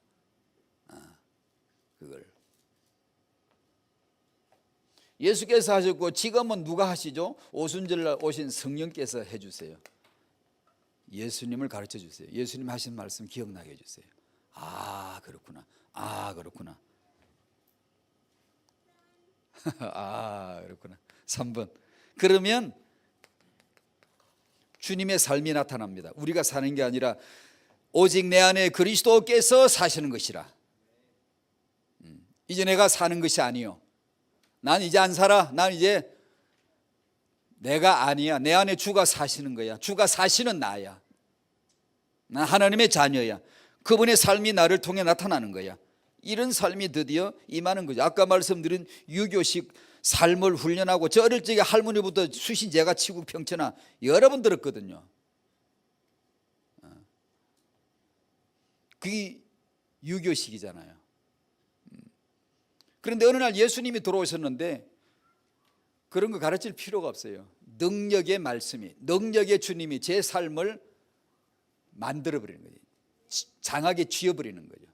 그걸 예수께서 하셨고 지금은 누가 하시죠? 오순절날 오신 성령께서 해주세요. 예수님을 가르쳐 주세요. 예수님 하신 말씀 기억나게 해주세요. 아 그렇구나, 아 그렇구나, 아 그렇구나. 3번 그러면 주님의 삶이 나타납니다. 우리가 사는 게 아니라 오직 내 안에 그리스도께서 사시는 것이라. 이제 내가 사는 것이 아니요, 난 이제 안 살아, 난 이제 내가 아니야, 내 안에 주가 사시는 거야. 주가 사시는 나야. 난 하나님의 자녀야. 그분의 삶이 나를 통해 나타나는 거야. 이런 삶이 드디어 임하는 거죠. 아까 말씀드린 유교식 삶을 훈련하고, 저 어릴 적에 할머니부터 수신 제가 치고 평천하 여러 번 들었거든요. 그게 유교식이잖아요. 그런데 어느 날 예수님이 들어오셨는데 그런 거 가르칠 필요가 없어요. 능력의 말씀이, 능력의 주님이 제 삶을 만들어버리는 거예요. 장하게 쥐어버리는 거죠.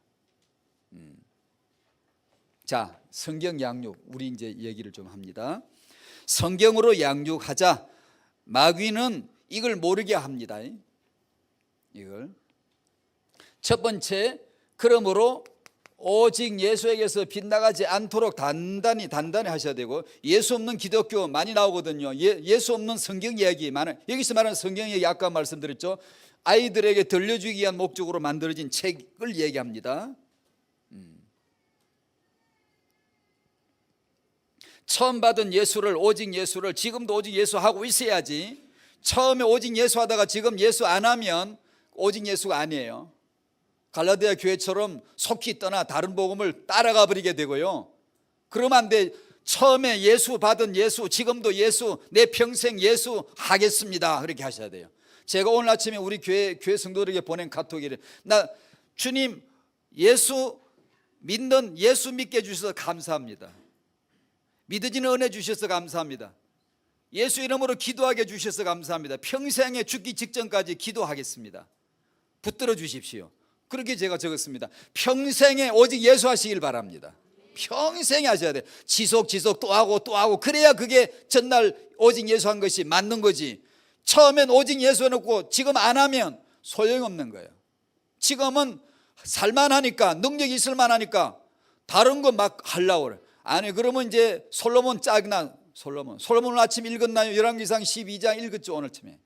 자, 성경 양육, 우리 이제 얘기를 좀 합니다. 성경으로 양육하자. 마귀는 이걸 모르게 합니다. 이걸 첫 번째, 그러므로 오직 예수에게서 빗나가지 않도록 단단히 하셔야 되고, 예수 없는 기독교 많이 나오거든요. 예수 없는 성경 이야기 많아요. 여기서 말하는 성경 이야기 아까 말씀드렸죠. 아이들에게 들려주기 위한 목적으로 만들어진 책을 얘기합니다. 처음 받은 예수를, 오직 예수를 지금도 오직 예수 하고 있어야지. 처음에 오직 예수 하다가 지금 예수 안 하면 오직 예수가 아니에요. 갈라디아 교회처럼 속히 떠나 다른 복음을 따라가 버리게 되고요. 그러면 안 돼. 처음에 예수 받은 예수, 지금도 예수, 내 평생 예수 하겠습니다, 그렇게 하셔야 돼요. 제가 오늘 아침에 우리 교회 성도들에게 보낸 카톡이래. 나 주님 예수 믿는, 예수 믿게 해주셔서 감사합니다. 믿어지는 은혜 주셔서 감사합니다. 예수 이름으로 기도하게 해주셔서 감사합니다. 평생에 죽기 직전까지 기도하겠습니다. 붙들어 주십시오. 그렇게 제가 적었습니다. 평생에 오직 예수 하시길 바랍니다. 평생에 하셔야 돼요. 지속 또 하고 그래야 그게 전날 오직 예수 한 것이 맞는 거지. 처음엔 오직 예수 해놓고 지금 안 하면 소용없는 거예요. 지금은 살만하니까, 능력이 있을만하니까 다른 거 막 하려고 그래. 아니 그러면 이제 솔로몬 짝나, 솔로몬 아침 읽었나요? 열왕기상 12장 읽었죠 오늘 아침에.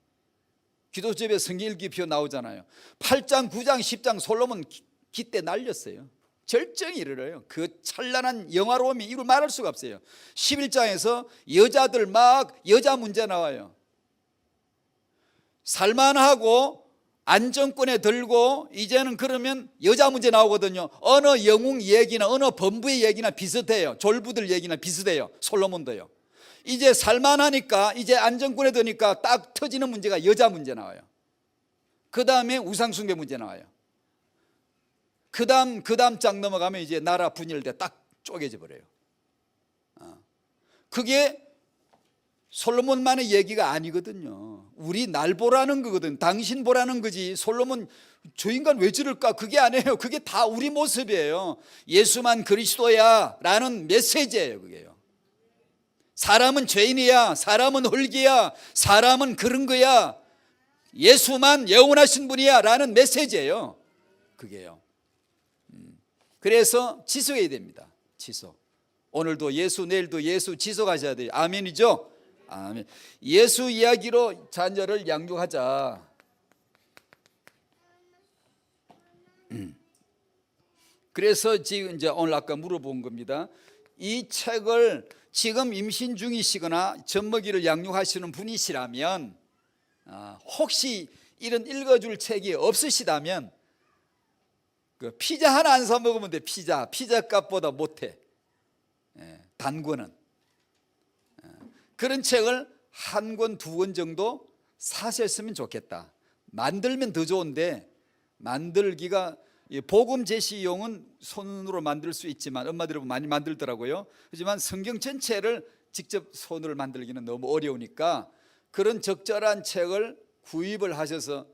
기도집에 성경 읽기표 나오잖아요. 8장 9장 10장 솔로몬 기때 날렸어요. 절정이 이르러요. 그 찬란한 영화로움이 이루 말할 수가 없어요. 11장에서 여자들 막 여자 문제 나와요. 살만하고 안정권에 들고 이제는 그러면 여자 문제 나오거든요. 어느 영웅 얘기나 어느 범부의 얘기나 비슷해요. 졸부들 얘기나 비슷해요. 솔로몬도요. 이제 살만하니까, 이제 안정권에 드니까 딱 터지는 문제가 여자 문제 나와요. 그 다음에 우상숭배 문제 나와요. 그 다음 장 넘어가면 이제 나라 분열돼 딱 쪼개져 버려요. 그게 솔로몬만의 얘기가 아니거든요. 우리 날 보라는 거거든. 당신 보라는 거지. 솔로몬 저 인간 왜 저럴까? 그게 아니에요. 그게 다 우리 모습이에요. 예수만 그리스도야 라는 메시지예요. 그게요. 사람은 죄인이야, 사람은 홀기야, 사람은 그런 거야, 예수만 영원하신 분이야 라는 메시지예요. 그게요. 그래서 지속해야 됩니다. 지속. 오늘도 예수, 내일도 예수 지속하셔야 돼요. 아멘이죠? 아멘. 예수 이야기로 자녀를 양육하자. 그래서 지금 이제 오늘 아까 물어본 겁니다. 이 책을 지금 임신 중이시거나 젖먹이를 양육하시는 분이시라면, 혹시 이런 읽어줄 책이 없으시다면 그 피자 하나 안 사 먹으면 돼. 피자 값보다 못해. 단권은. 그런 책을 한 권, 두 권 정도 사셨으면 좋겠다. 만들면 더 좋은데, 만들기가 복음 제시용은 손으로 만들 수 있지만, 엄마들이 많이 만들더라고요. 하지만 성경 전체를 직접 손으로 만들기는 너무 어려우니까 그런 적절한 책을 구입을 하셔서,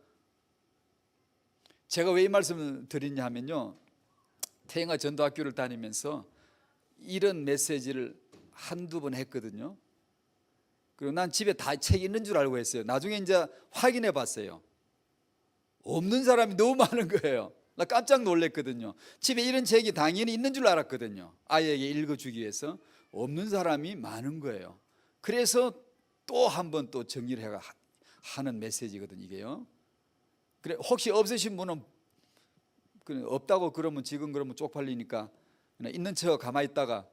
제가 왜 이 말씀을 드리냐 하면요, 태영아 전도학교를 다니면서 이런 메시지를 한두 번 했거든요. 그리고 난 집에 다 책이 있는 줄 알고 했어요. 나중에 이제 확인해 봤어요. 없는 사람이 너무 많은 거예요. 나 깜짝 놀랐거든요. 집에 이런 책이 당연히 있는 줄 알았거든요. 아이에게 읽어주기 위해서. 없는 사람이 많은 거예요. 그래서 또 한 번 또 정리를 해가 하는 메시지거든요, 이게요. 그래, 혹시 없으신 분은 없다고 그러면, 지금 그러면 쪽팔리니까 그냥 있는 척 가만히 있다가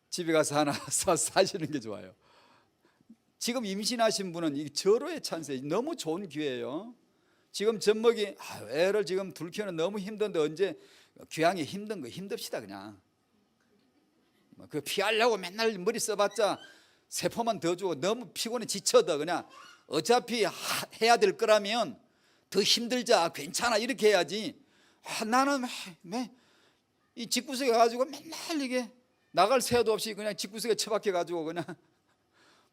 집에 가서 하나 사시는 게 좋아요. 지금 임신하신 분은 이 절호의 찬스, 너무 좋은 기회예요. 지금 젖먹이 애를 지금 둘 키우는 너무 힘든데, 언제 귀향이 힘든 거 힘듭시다. 그냥 그 피하려고 맨날 머리 써봤자 세포만 더 주고 너무 피곤해 지쳐도 그냥 어차피 해야 될 거라면 더 힘들자, 괜찮아, 이렇게 해야지. 나는 이 집구석에 가지고 맨날 이게 나갈 새도 없이 그냥 집구석에 처박혀 가지고 그냥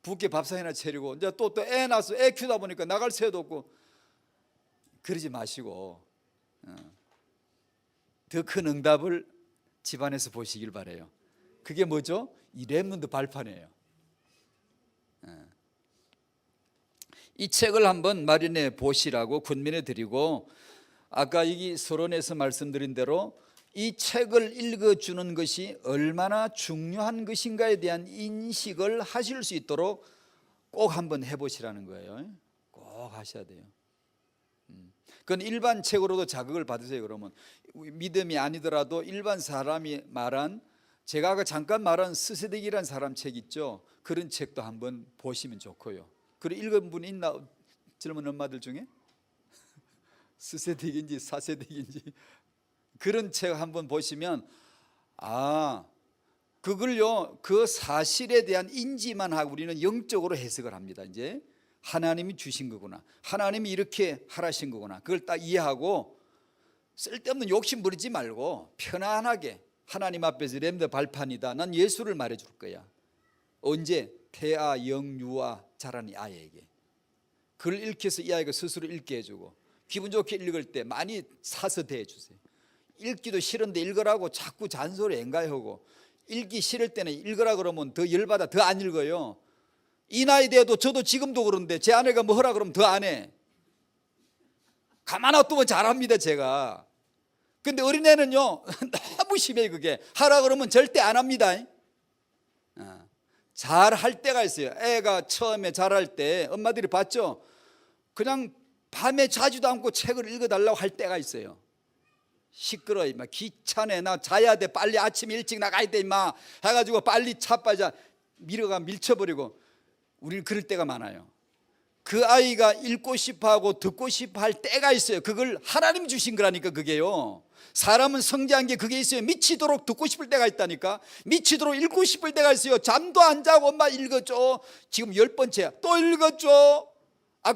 붓게 밥상이나 차리고, 이제 또 애 낳아서 애 키우다 보니까 나갈 새도 없고. 그러지 마시고 더 큰 응답을 집안에서 보시길 바래요. 그게 뭐죠? 이 렘넌트 발판이에요. 이 책을 한번 마련해 보시라고 권면해 드리고, 아까 이 서론에서 말씀드린 대로 이 책을 읽어주는 것이 얼마나 중요한 것인가에 대한 인식을 하실 수 있도록 꼭 한번 해보시라는 거예요. 꼭 하셔야 돼요. 그건 일반 책으로도 자극을 받으세요. 그러면 믿음이 아니더라도 일반 사람이 말한, 제가 아까 잠깐 말한 스세덱이라는 사람 책 있죠. 그런 책도 한번 보시면 좋고요. 그리고 읽은 분 있나, 젊은 엄마들 중에? 스세덱인지 사세덱인지 그런 책 한번 보시면, 그걸요, 그 사실에 대한 인지만 하고 우리는 영적으로 해석을 합니다. 이제 하나님이 주신 거구나, 하나님이 이렇게 하라신 거구나, 그걸 딱 이해하고 쓸데없는 욕심 부리지 말고 편안하게 하나님 앞에서 렘더 발판이다, 난 예수를 말해줄 거야. 언제? 태아, 영, 유아 자라는 아이에게 그걸 읽혀서 이 아이가 스스로 읽게 해주고, 기분 좋게 읽을 때 많이 사서 대해주세요. 읽기도 싫은데 읽으라고 자꾸 잔소리 앵가하고, 읽기 싫을 때는 읽으라 그러면 더 열받아 더 안 읽어요. 이 나이 돼도 저도 지금도 그런데 제 아내가 뭐 하라 그러면 더 안 해. 가만 놔두면 잘합니다, 제가. 근데 어린애는요 너무 심해. 그게 하라 그러면 절대 안 합니다. 잘할 때가 있어요. 애가 처음에 잘할 때 엄마들이 봤죠? 그냥 밤에 자지도 않고 책을 읽어달라고 할 때가 있어요. 시끄러, 임마, 귀찮아, 나 자야 돼, 빨리 아침 일찍 나가야 돼, 임마 해가지고 빨리 차 빠져 밀쳐버리고. 우리는 그럴 때가 많아요. 그 아이가 읽고 싶어하고 듣고 싶어할 때가 있어요. 그걸 하나님 주신 거라니까. 그게요, 사람은 성장한 게 그게 있어요. 미치도록 듣고 싶을 때가 있다니까. 미치도록 읽고 싶을 때가 있어요. 잠도 안 자고 엄마 읽어줘. 지금 10번째야. 또 읽어줘.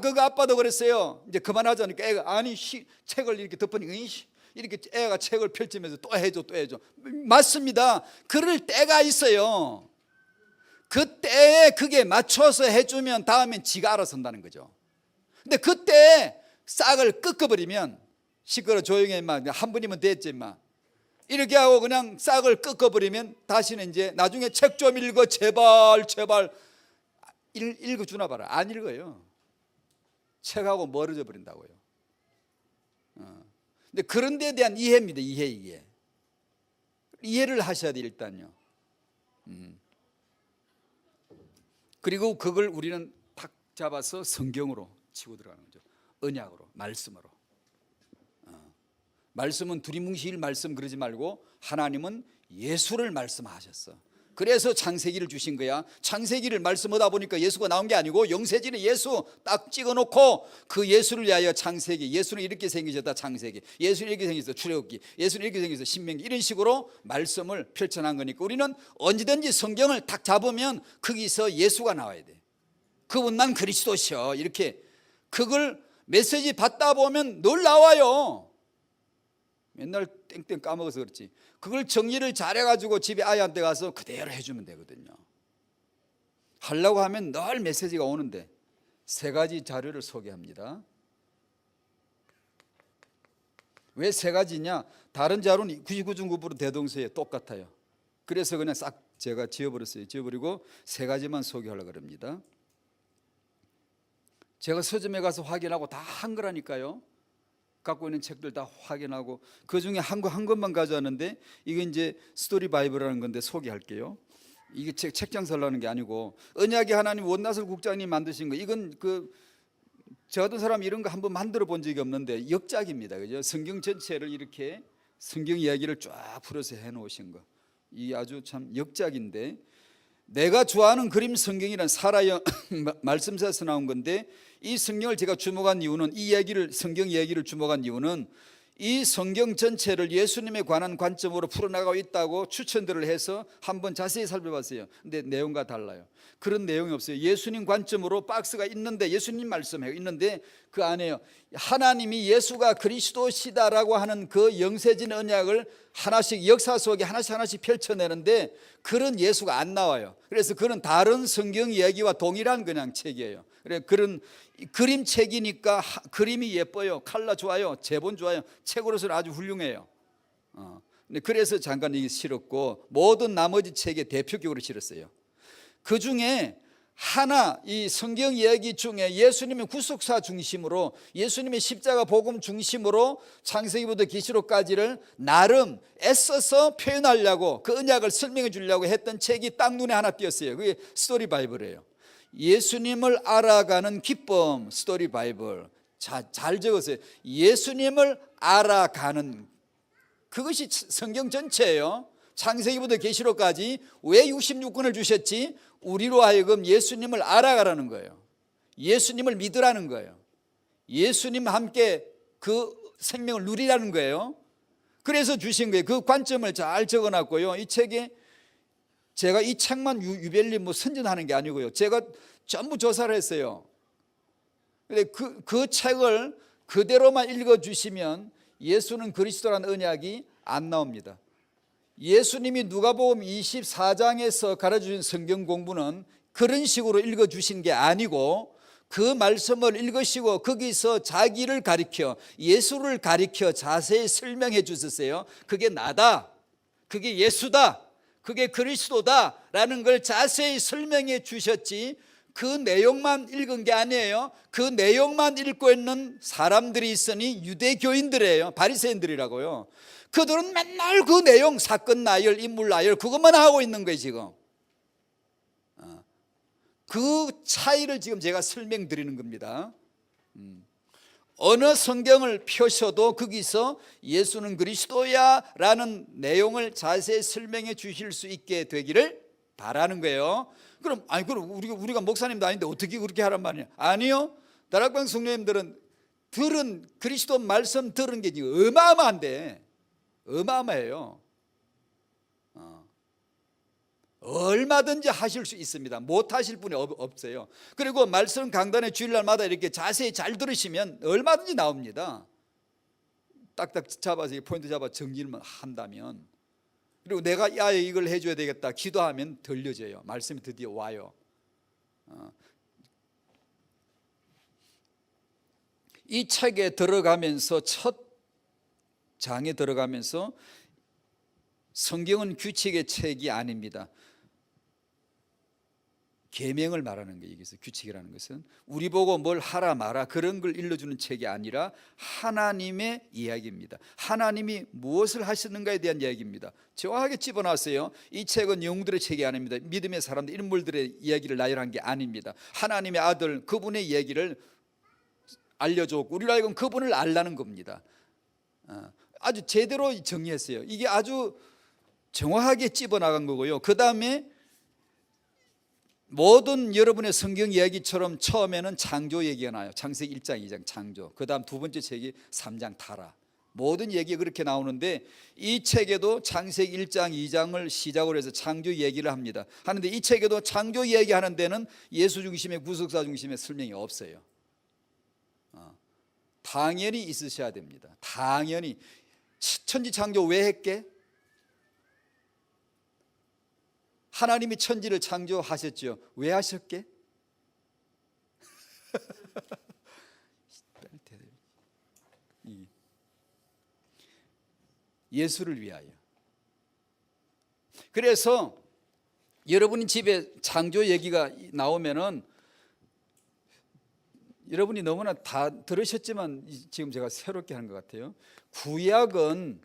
그 아빠도 그랬어요. 이제 그만하자니까 애가 책을 이렇게 덮으니까 이렇게 애가 책을 펼치면서 또 해줘 또 해줘. 맞습니다. 그럴 때가 있어요. 그때에 그게 맞춰서 해주면 다음엔 지가 알아선다는 거죠. 근데 그때 싹을 꺾어버리면, 시끄러 조용히 해, 임마, 한 번이면 됐지, 임마, 이렇게 하고 그냥 싹을 꺾어버리면 다시는 이제 나중에 책 좀 읽어 제발 읽어주나 봐라. 안 읽어요. 책하고 멀어져 버린다고요. 근데 그런 데에 대한 이해입니다. 이해를 하셔야 돼, 일단요. 그리고 그걸 우리는 탁 잡아서 성경으로 치고 들어가는 거죠. 언약으로, 말씀으로. 말씀은 두리뭉실 말씀 그러지 말고 하나님은 예수를 말씀하셨어. 그래서 창세기를 주신 거야. 창세기를 말씀하다 보니까 예수가 나온 게 아니고 영세지는 예수 딱 찍어놓고 그 예수를 위하여 창세기, 예수는 이렇게 생기셨다 창세기, 예수는 이렇게 생겼어 출애굽기, 예수는 이렇게 생겼어 신명기, 이런 식으로 말씀을 펼쳐놓은 거니까 우리는 언제든지 성경을 딱 잡으면 거기서 예수가 나와야 돼. 그분만 그리스도시여, 이렇게 그걸 메시지 받다 보면 늘 나와요. 맨날 땡땡 까먹어서 그렇지. 그걸 정리를 잘해가지고 집에 아이한테 가서 그대로 해주면 되거든요. 하려고 하면 늘 메시지가 오는데, 세 가지 자료를 소개합니다. 왜 세 가지냐? 다른 자료는 99.9% 대동소이에 똑같아요. 그래서 그냥 싹 제가 지워버렸어요. 지워버리고 세 가지만 소개하려고 합니다. 제가 서점에 가서 확인하고 다 한 거라니까요. 갖고 있는 책들 다 확인하고 그 중에 한 것만 가져왔는데, 이게 이제 스토리 바이블이라는 건데 소개할게요. 이게 책장 설라는 게 아니고 언약의 하나님 원나설 국장님 만드신 거. 이건 저 같은 사람 이런 거 한번 만들어 본 적이 없는데 역작입니다. 그죠? 성경 전체를 이렇게 성경 이야기를 쫙 풀어서 해놓으신 거. 이 아주 참 역작인데, 내가 좋아하는 그림 성경이란 사라의 말씀사에서 나온 건데, 이 성경을 제가 주목한 이유는, 이 이야기를, 성경 이야기를 주목한 이유는 이 성경 전체를 예수님에 관한 관점으로 풀어나가고 있다고 추천들을 해서 한번 자세히 살펴봤어요. 근데 내용과 달라요. 그런 내용이 없어요. 예수님 관점으로 박스가 있는데, 예수님 말씀에 있는데 그 안에요, 하나님이 예수가 그리스도시다라고 하는 그 영세진 언약을 하나씩 역사 속에 하나씩 펼쳐내는데 그런 예수가 안 나와요. 그래서 그런 다른 성경 이야기와 동일한 그냥 책이에요. 그래, 그런 그림책이니까 그림이 예뻐요, 컬러 좋아요, 제본 좋아요, 책으로서는 아주 훌륭해요. 그래서 잠깐 이게 실었고 모든 나머지 책의 대표격으로 실었어요. 그 중에 하나, 이 성경 이야기 중에 예수님의 구속사 중심으로, 예수님의 십자가 복음 중심으로 창세기부터 계시록까지를 나름 애써서 표현하려고, 그 언약을 설명해 주려고 했던 책이 딱 눈에 하나 띄었어요. 그게 스토리 바이블이에요. 예수님을 알아가는 기쁨, 스토리 바이블. 잘 적었어요. 예수님을 알아가는, 그것이 성경 전체예요. 창세기부터 계시록까지. 왜 66권을 주셨지? 우리로 하여금 예수님을 알아가라는 거예요. 예수님을 믿으라는 거예요. 예수님과 함께 그 생명을 누리라는 거예요. 그래서 주신 거예요. 그 관점을 잘 적어놨고요. 이 책에 제가 이 책만 유별리 선전하는 게 아니고요, 제가 전부 조사를 했어요. 근데 그 책을 그대로만 읽어주시면 예수는 그리스도라는 언약이 안 나옵니다. 예수님이 누가복음 24장에서 가르쳐준 성경 공부는 그런 식으로 읽어주신 게 아니고, 그 말씀을 읽으시고 거기서 자기를 가리켜, 예수를 가리켜 자세히 설명해 주셨어요. 그게 나다, 그게 예수다, 그게 그리스도다라는 걸 자세히 설명해 주셨지, 그 내용만 읽은 게 아니에요. 그 내용만 읽고 있는 사람들이 있으니 유대교인들이에요. 바리새인들이라고요. 그들은 맨날 그 내용, 사건 나열, 인물 나열, 그것만 하고 있는 거예요 지금. 그 차이를 지금 제가 설명드리는 겁니다. 어느 성경을 펴셔도 거기서 예수는 그리스도야 라는 내용을 자세히 설명해 주실 수 있게 되기를 바라는 거예요. 그럼 우리가 목사님도 아닌데 어떻게 그렇게 하란 말이냐? 아니요, 다락방 성도님들은 들은 그리스도 말씀 들은 게 어마어마한데, 어마어마해요. 얼마든지 하실 수 있습니다. 못 하실 분이 없어요. 그리고 말씀 강단의 주일날마다 이렇게 자세히 잘 들으시면 얼마든지 나옵니다. 딱딱 잡아서 포인트 잡아 정리만 한다면. 그리고 내가 이걸 해줘야 되겠다 기도하면 들려져요. 말씀이 드디어 와요. 이 책에 들어가면서, 첫 장에 들어가면서, 성경은 규칙의 책이 아닙니다. 계명을 말하는 거예요. 여기서 규칙이라는 것은 우리 보고 뭘 하라 마라 그런 걸 일러주는 책이 아니라 하나님의 이야기입니다. 하나님이 무엇을 하시는가에 대한 이야기입니다. 정확하게 집어놨어요. 이 책은 영웅들의 책이 아닙니다. 믿음의 사람들, 인물들의 이야기를 나열한 게 아닙니다. 하나님의 아들 그분의 이야기를 알려줬고 우리로 하여금 그분을 알라는 겁니다. 아주 제대로 정리했어요. 이게 아주 정확하게 집어나간 거고요. 그 다음에 모든 여러분의 성경 이야기처럼 처음에는 창조 얘기가 나요. 창세기 1장 2장 창조. 그 다음 두 번째 책이 3장 타라. 모든 얘기가 그렇게 나오는데 이 책에도 창세기 1장 2장을 시작으로 해서 창조 얘기를 합니다. 하는데 이 책에도 창조 얘기하는 데는 예수 중심의 구속사 중심의 설명이 없어요. 당연히 있으셔야 됩니다. 당연히. 천지 창조 왜 했게? 하나님이 천지를 창조하셨죠. 왜 하셨게? 예수를 위하여. 그래서 여러분이 집에 창조 얘기가 나오면은 여러분이 너무나 다 들으셨지만 지금 제가 새롭게 하는 것 같아요. 구약은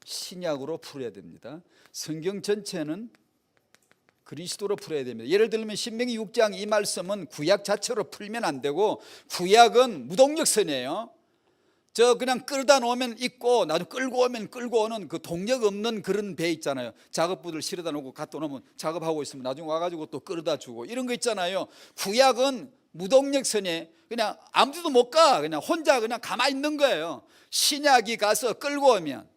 신약으로 풀어야 됩니다. 성경 전체는 그리스도로 풀어야 됩니다. 예를 들면 신명기 6장 이 말씀은 구약 자체로 풀면 안 되고 구약은 무동력선이에요. 저 그냥 끌다 놓으면 있고 나중에 끌고 오면 끌고 오는 그 동력 없는 그런 배 있잖아요. 작업부들 실어다 놓고 갖다 놓으면 작업하고 있으면 나중에 와가지고 또 끌어다 주고 이런 거 있잖아요. 구약은 무동력선에 그냥 아무데도 못 가. 그냥 혼자 그냥 가만히 있는 거예요. 신약이 가서 끌고 오면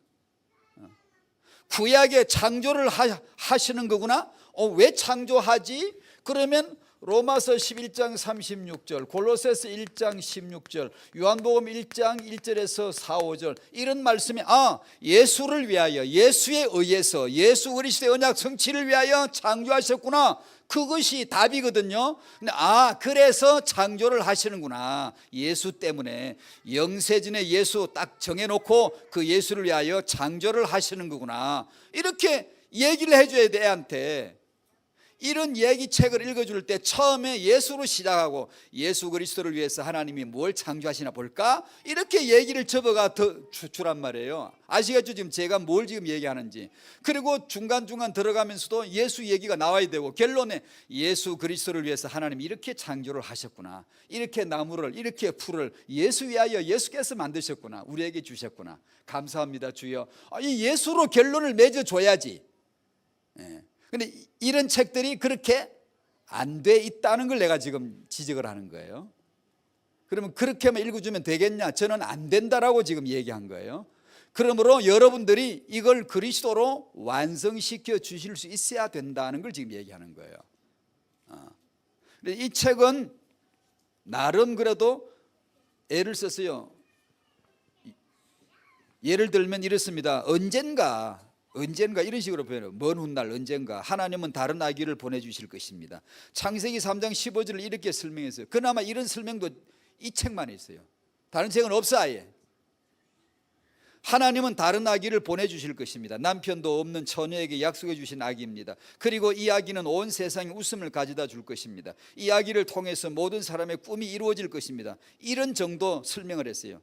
구약의 창조를 하시는 거구나. 왜 창조하지? 그러면 로마서 11장 36절, 골로새서 1장 16절, 요한복음 1장 1절에서 4, 5절 이런 말씀이 예수를 위하여 예수에 의해서 예수 그리스도의 언약 성취를 위하여 창조하셨구나. 그것이 답이거든요. 근데 그래서 창조를 하시는구나. 예수 때문에 영세전에 예수 딱 정해놓고 그 예수를 위하여 창조를 하시는 거구나. 이렇게 얘기를 해줘야 돼. 애한테 이런 얘기책을 읽어줄 때 처음에 예수로 시작하고 예수 그리스도를 위해서 하나님이 뭘 창조하시나 볼까? 이렇게 얘기를 접어가 주란 말이에요. 아시겠죠? 지금 제가 뭘 지금 얘기하는지. 그리고 중간중간 들어가면서도 예수 얘기가 나와야 되고 결론에 예수 그리스도를 위해서 하나님이 이렇게 창조를 하셨구나. 이렇게 나무를 이렇게 풀을 예수 위하여 예수께서 만드셨구나. 우리에게 주셨구나. 감사합니다 주여. 이 예수로 결론을 맺어줘야지. 근데 이런 책들이 그렇게 안 돼 있다는 걸 내가 지금 지적을 하는 거예요. 그러면 그렇게만 읽어주면 되겠냐? 저는 안 된다라고 지금 얘기한 거예요. 그러므로 여러분들이 이걸 그리스도로 완성시켜 주실 수 있어야 된다는 걸 지금 얘기하는 거예요. 이 책은 나름 그래도 애를 썼어요. 예를 들면 이렇습니다. 언젠가 이런 식으로 표현해요. 먼 훗날 언젠가 하나님은 다른 아기를 보내주실 것입니다. 창세기 3장 15절을 이렇게 설명했어요. 그나마 이런 설명도 이 책만 있어요. 다른 책은 없어 아예. 하나님은 다른 아기를 보내주실 것입니다. 남편도 없는 처녀에게 약속해 주신 아기입니다. 그리고 이 아기는 온 세상에 웃음을 가져다 줄 것입니다. 이 아기를 통해서 모든 사람의 꿈이 이루어질 것입니다. 이런 정도 설명을 했어요.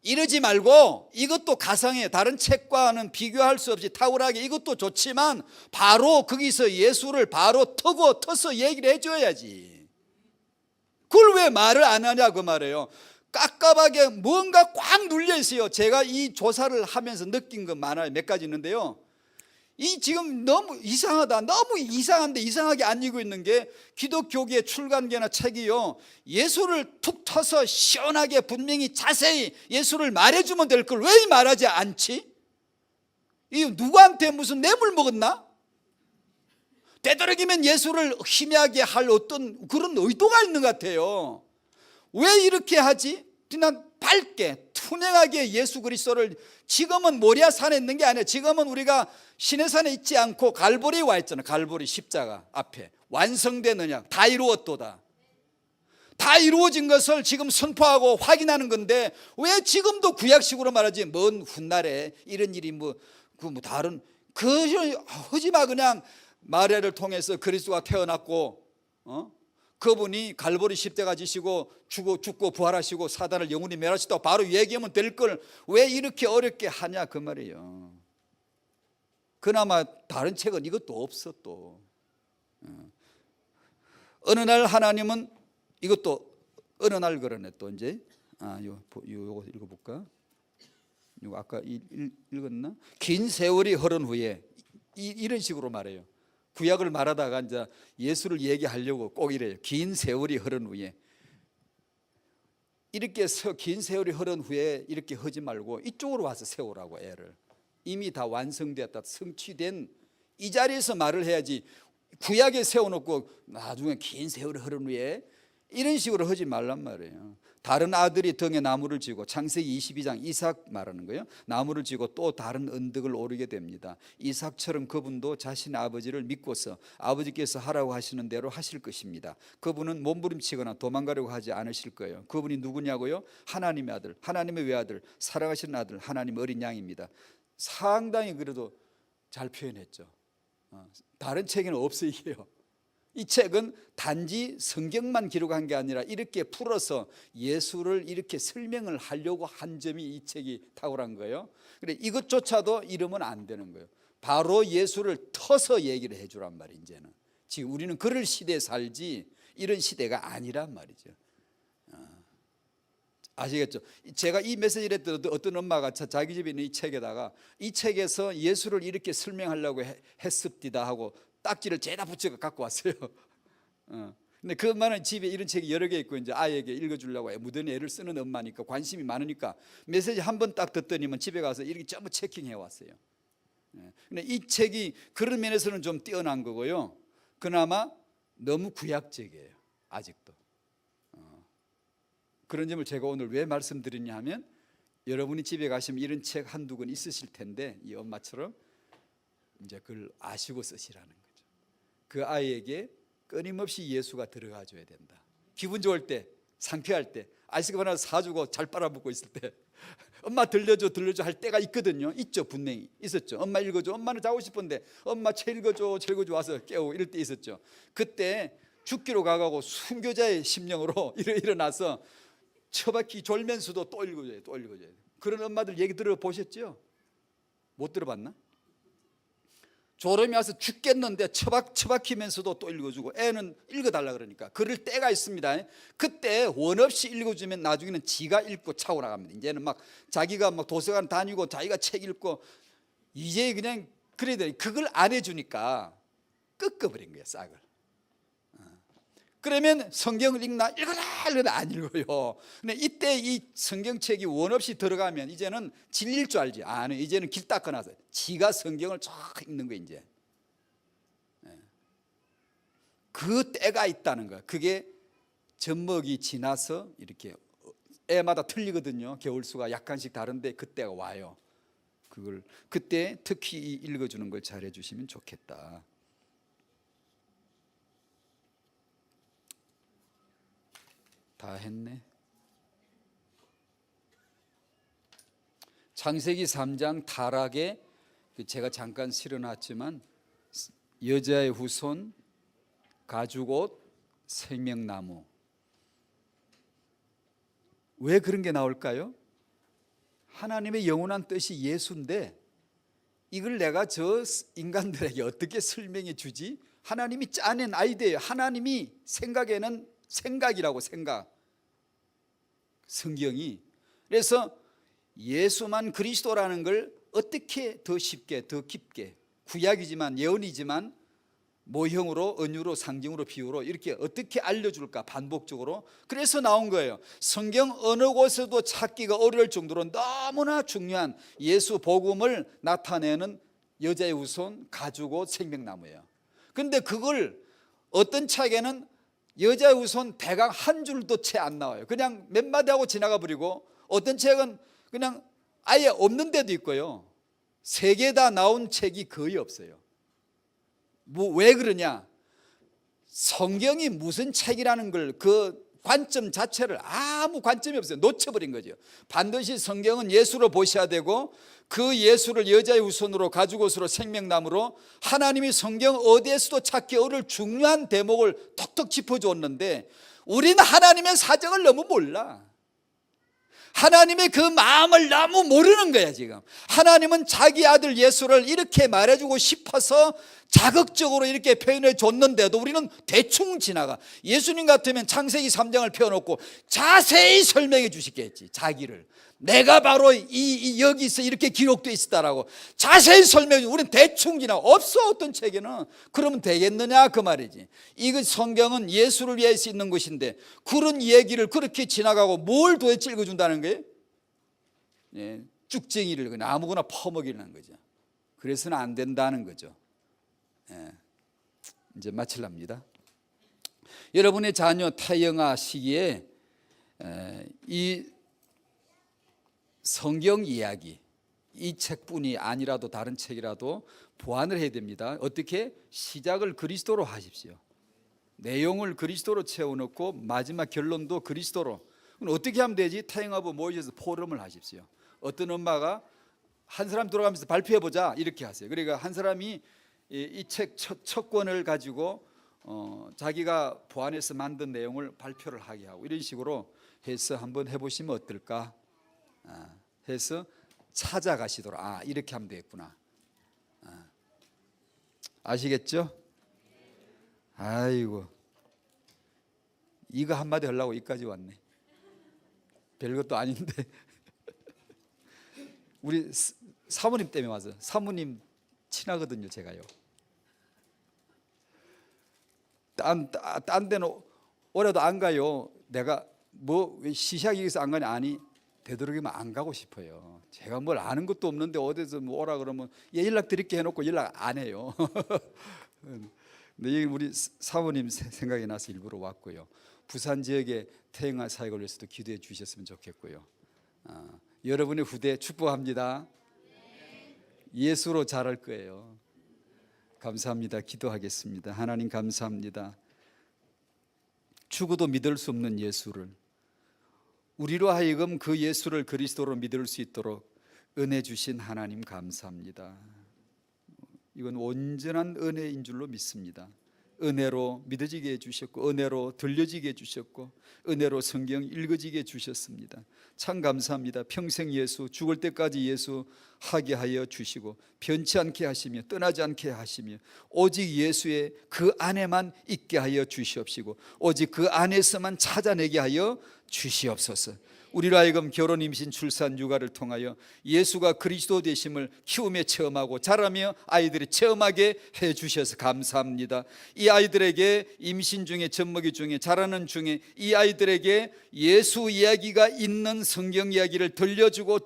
이러지 말고 이것도 가상의 다른 책과는 비교할 수 없이 탁월하게 이것도 좋지만 바로 거기서 예수를 바로 터서 얘기를 해줘야지. 그걸 왜 말을 안 하냐 그 말이에요. 깝깝하게 뭔가 꽉 눌려 있어요. 제가 이 조사를 하면서 느낀 거 많아요. 몇 가지 있는데요. 이 지금 너무 이상하다. 너무 이상한데 이상하게 안 읽고 있는 게 기독교계의 출간계나 책이요. 예수를 툭 터서 시원하게 분명히 자세히 예수를 말해주면 될 걸 왜 말하지 않지? 이 누구한테 무슨 뇌물 먹었나? 되도록이면 예수를 희미하게 할 어떤 그런 의도가 있는 것 같아요. 왜 이렇게 하지? 그냥 밝게 투명하게 예수 그리스도를 지금은 모리아산에 있는 게 아니에요. 지금은 우리가 시내산에 있지 않고 갈보리에 와 있잖아요. 갈보리 십자가 앞에 완성된 언약 다 이루었도다. 다 이루어진 것을 지금 선포하고 확인하는 건데 왜 지금도 구약식으로 말하지 먼 훗날에 이런 일이 다른 하지마 그냥 마리아를 통해서 그리스도가 태어났고 그분이 갈보리 십자가 지시고 죽고 부활하시고 사단을 영원히 멸하시다고 바로 얘기하면 될 걸 왜 이렇게 어렵게 하냐 그 말이에요. 그나마 다른 책은 이것도 없어. 또 어느 날 하나님은 이것도 어느 날 그러네. 또 이제 요거 읽어볼까? 이거 아까 읽었나? 긴 세월이 흐른 후에 이런 식으로 말해요. 구약을 말하다가 이제 예수를 얘기하려고 꼭 이래요. 긴 세월이 흐른 후에. 이렇게 긴 세월이 흐른 후에 이렇게 하지 말고 이쪽으로 와서 세우라고 애를. 이미 다 완성되었다, 성취된 이 자리에서 말을 해야지. 구약에 세워놓고 나중에 긴 세월이 흐른 후에 이런 식으로 하지 말란 말이에요. 다른 아들이 등에 나무를 지고, 창세기 22장 이삭 말하는 거예요. 나무를 지고 또 다른 언덕을 오르게 됩니다. 이삭처럼 그분도 자신의 아버지를 믿고서 아버지께서 하라고 하시는 대로 하실 것입니다. 그분은 몸부림치거나 도망가려고 하지 않으실 거예요. 그분이 누구냐고요? 하나님의 아들, 하나님의 외아들, 사랑하시는 아들, 하나님의 어린 양입니다. 상당히 그래도 잘 표현했죠. 다른 책에는 없어 이게요. 이 책은 단지 성경만 기록한 게 아니라 이렇게 풀어서 예수를 이렇게 설명을 하려고 한 점이 이 책이 탁월한 거예요. 그래 이것조차도 이러면 안 되는 거예요. 바로 예수를 터서 얘기를 해주란 말이에요. 이제는 지금 우리는 그럴 시대에 살지 이런 시대가 아니란 말이죠. 아시겠죠? 제가 이 메시지를 했던 어떤 엄마가 자기 집에 있는 이 책에다가 이 책에서 예수를 이렇게 설명하려고 했습디다 하고 딱지를 죄다 붙여 갖고 왔어요. 근데 그 엄마는 집에 이런 책이 여러 개 있고 이제 아이에게 읽어주려고 무던히 애를 쓰는 엄마니까 관심이 많으니까 메시지 한 번 딱 듣더니만 집에 가서 이렇게 전부 체킹해 왔어요. 근데 이 책이 그런 면에서는 좀 뛰어난 거고요. 그나마 너무 구약적이에요. 아직도. 그런 점을 제가 오늘 왜 말씀드리냐 하면 여러분이 집에 가시면 이런 책 한두 권 있으실 텐데 이 엄마처럼 이제 그걸 아시고 쓰시라는 거죠. 그 아이에게 끊임없이 예수가 들어가 줘야 된다. 기분 좋을 때, 상쾌할 때, 아이스크림 하나 사주고 잘 빨아먹고 있을 때 엄마 들려줘 할 때가 있거든요. 있죠. 분명히 있었죠. 엄마 읽어줘. 엄마는 자고 싶은데 엄마 책 읽어줘 와서 깨우고 이럴 때 있었죠. 그때 죽기로 가가고 순교자의 심령으로 일어나서 처박히 졸면서도 또 읽어줘야 돼. 그런 엄마들 얘기 들어보셨죠? 못 들어봤나? 졸음이 와서 죽겠는데 처박히면서도 또 읽어주고 애는 읽어달라 그러니까 그럴 때가 있습니다. 그때 원 없이 읽어주면 나중에는 지가 읽고 차고 나갑니다. 이제는 막 자기가 막 도서관 다니고 자기가 책 읽고 이제 그냥 그래야 돼. 그걸 안 해주니까 꺾어버린 거예요. 싹을. 그러면 성경을 읽나? 읽어라 안 읽어요. 근데 이때 이 성경책이 원 없이 들어가면 이제는 진리일 줄 알지. 아니 이제는 길 닦아놔서 지가 성경을 쫙 읽는 거예요. 이제 그 때가 있다는 거야. 그게 젖먹이 지나서 이렇게 애마다 틀리거든요. 개월수가 약간씩 다른데 그때가 와요. 그걸 그때 특히 읽어주는 걸 잘해 주시면 좋겠다. 다 했네. 창세기 3장 타락에 제가 잠깐 실어놨지만 여자의 후손, 가죽옷, 생명나무. 왜 그런 게 나올까요? 하나님의 영원한 뜻이 예수인데 이걸 내가 저 인간들에게 어떻게 설명해 주지? 하나님이 짜낸 아이디어예요. 하나님이 생각에는 생각이라고 생각. 성경이. 그래서 예수만 그리스도라는 걸 어떻게 더 쉽게 더 깊게 구약이지만 예언이지만 모형으로 은유로 상징으로 비유로 이렇게 어떻게 알려줄까 반복적으로. 그래서 나온 거예요. 성경 어느 곳에도 찾기가 어려울 정도로 너무나 중요한 예수 복음을 나타내는 여자의 후손, 가죽옷, 생명나무예요. 그런데 그걸 어떤 책에는 여자의 후손 대강 한 줄도 채 안 나와요. 그냥 몇 마디 하고 지나가 버리고 어떤 책은 그냥 아예 없는 데도 있고요. 세 개 다 나온 책이 거의 없어요. 왜 그러냐? 성경이 무슨 책이라는 걸 그 관점 자체를 아무 관점이 없어요. 놓쳐버린 거죠. 반드시 성경은 예수로 보셔야 되고 그 예수를 여자의 후손으로 가죽옷으로 생명나무로 하나님이 성경 어디에서도 찾기 어려울 중요한 대목을 톡톡 짚어줬는데 우리는 하나님의 사정을 너무 몰라. 하나님의 그 마음을 너무 모르는 거야 지금. 하나님은 자기 아들 예수를 이렇게 말해주고 싶어서 자극적으로 이렇게 표현해 줬는데도 우리는 대충 지나가. 예수님 같으면 창세기 3장을 펴놓고 자세히 설명해 주시겠지. 자기를 내가 바로 여기서 이렇게 기록되어 있었다라고 자세히 설명해 주고 우리는 대충 지나가. 없어 어떤 책에는. 그러면 되겠느냐 그 말이지. 이거 성경은 예수를 위해서 있는 것인데 그런 얘기를 그렇게 지나가고 뭘 도대체 읽어준다는 거예요? 예, 쭉쟁이를 그냥 아무거나 퍼먹이는 거죠. 그래서는 안 된다는 거죠. 예, 이제 마칠랍니다. 여러분의 자녀 태영아 시기에 이 성경 이야기 이 책뿐이 아니라도 다른 책이라도 보완을 해야 됩니다. 어떻게? 시작을 그리스도로 하십시오. 내용을 그리스도로 채워넣고 마지막 결론도 그리스도로. 그럼 어떻게 하면 되지? 태영아부 모이셔서 포럼을 하십시오. 어떤 엄마가 한 사람 들어가면서 발표해보자 이렇게 하세요. 그러니까 한 사람이 이 책 첫 권을 가지고 자기가 보완해서 만든 내용을 발표를 하게 하고 이런 식으로 해서 한번 해보시면 어떨까 해서 찾아가시도록. 이렇게 하면 되겠구나. 아시겠죠? 아이고 이거 한마디 하려고 여기까지 왔네. 별것도 아닌데 우리 사모님 때문에 와서. 사모님 친하거든요 제가요. 딴 데는 오래도 안 가요. 내가 뭐 왜 시시하게서 안 가냐? 아니 되도록이면 안 가고 싶어요. 제가 뭘 아는 것도 없는데 어디서 뭐 오라 그러면 연락 드릴게 해놓고 연락 안 해요. 근데 우리 사모님 생각이 나서 일부러 왔고요. 부산 지역의 태영아 사역을 위해서도 기도해 주셨으면 좋겠고요. 여러분의 후대 축복합니다. 예수로 자랄 거예요. 감사합니다. 기도하겠습니다. 하나님 감사합니다. 죽어도 믿을 수 없는 예수를 우리로 하여금 그 예수를 그리스도로 믿을 수 있도록 은혜 주신 하나님 감사합니다. 이건 온전한 은혜인 줄로 믿습니다. 은혜로 믿어지게 해주셨고 은혜로 들려지게 해주셨고 은혜로 성경 읽어지게 해주셨습니다. 참 감사합니다. 평생 예수, 죽을 때까지 예수 하게 하여 주시고 변치 않게 하시며 떠나지 않게 하시며 오직 예수의 그 안에만 있게 하여 주시옵시고 오직 그 안에서만 찾아내게 하여 주시옵소서. 우리로 하여금 결혼, 임신, 출산, 육아를 통하여 예수가 그리스도 되심을 키움에 체험하고 자라며 아이들이 체험하게 해주셔서 감사합니다. 이 아이들에게 임신 중에 젖먹이 중에 자라는 중에 이 아이들에게 예수 이야기가 있는 성경 이야기를 들려주고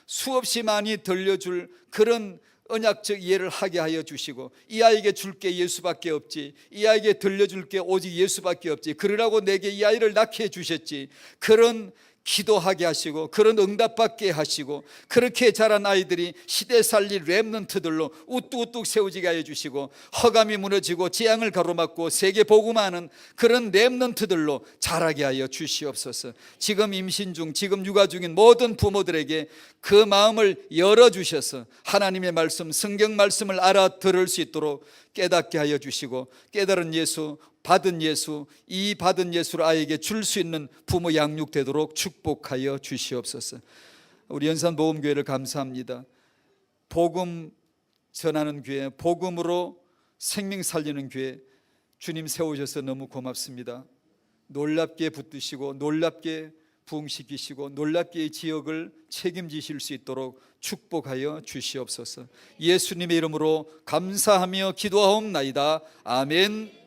수없이 많이 들려줄 그런 언약적 이해를 하게 하여 주시고 이 아이에게 줄 게 예수밖에 없지, 이 아이에게 들려줄 게 오직 예수밖에 없지, 그러라고 내게 이 아이를 낳게 해주셨지, 그런 기도하게 하시고 그런 응답받게 하시고 그렇게 자란 아이들이 시대 살릴 렘넌트들로 우뚝우뚝 세워지게 하여 주시고 허감이 무너지고 재앙을 가로막고 세계 복음하는 그런 렘넌트들로 자라게 하여 주시옵소서. 지금 임신 중 지금 육아 중인 모든 부모들에게 그 마음을 열어주셔서 하나님의 말씀 성경 말씀을 알아들을 수 있도록 깨닫게 하여 주시고 깨달은 예수 받은 예수, 이 받은 예수를 아이에게 줄 수 있는 부모 양육되도록 축복하여 주시옵소서. 우리 연산복음교회를 감사합니다. 복음 전하는 교회, 복음으로 생명 살리는 교회 주님 세우셔서 너무 고맙습니다. 놀랍게 붙드시고 놀랍게 부흥시키시고 놀랍게 이 지역을 책임지실 수 있도록 축복하여 주시옵소서. 예수님의 이름으로 감사하며 기도하옵나이다. 아멘.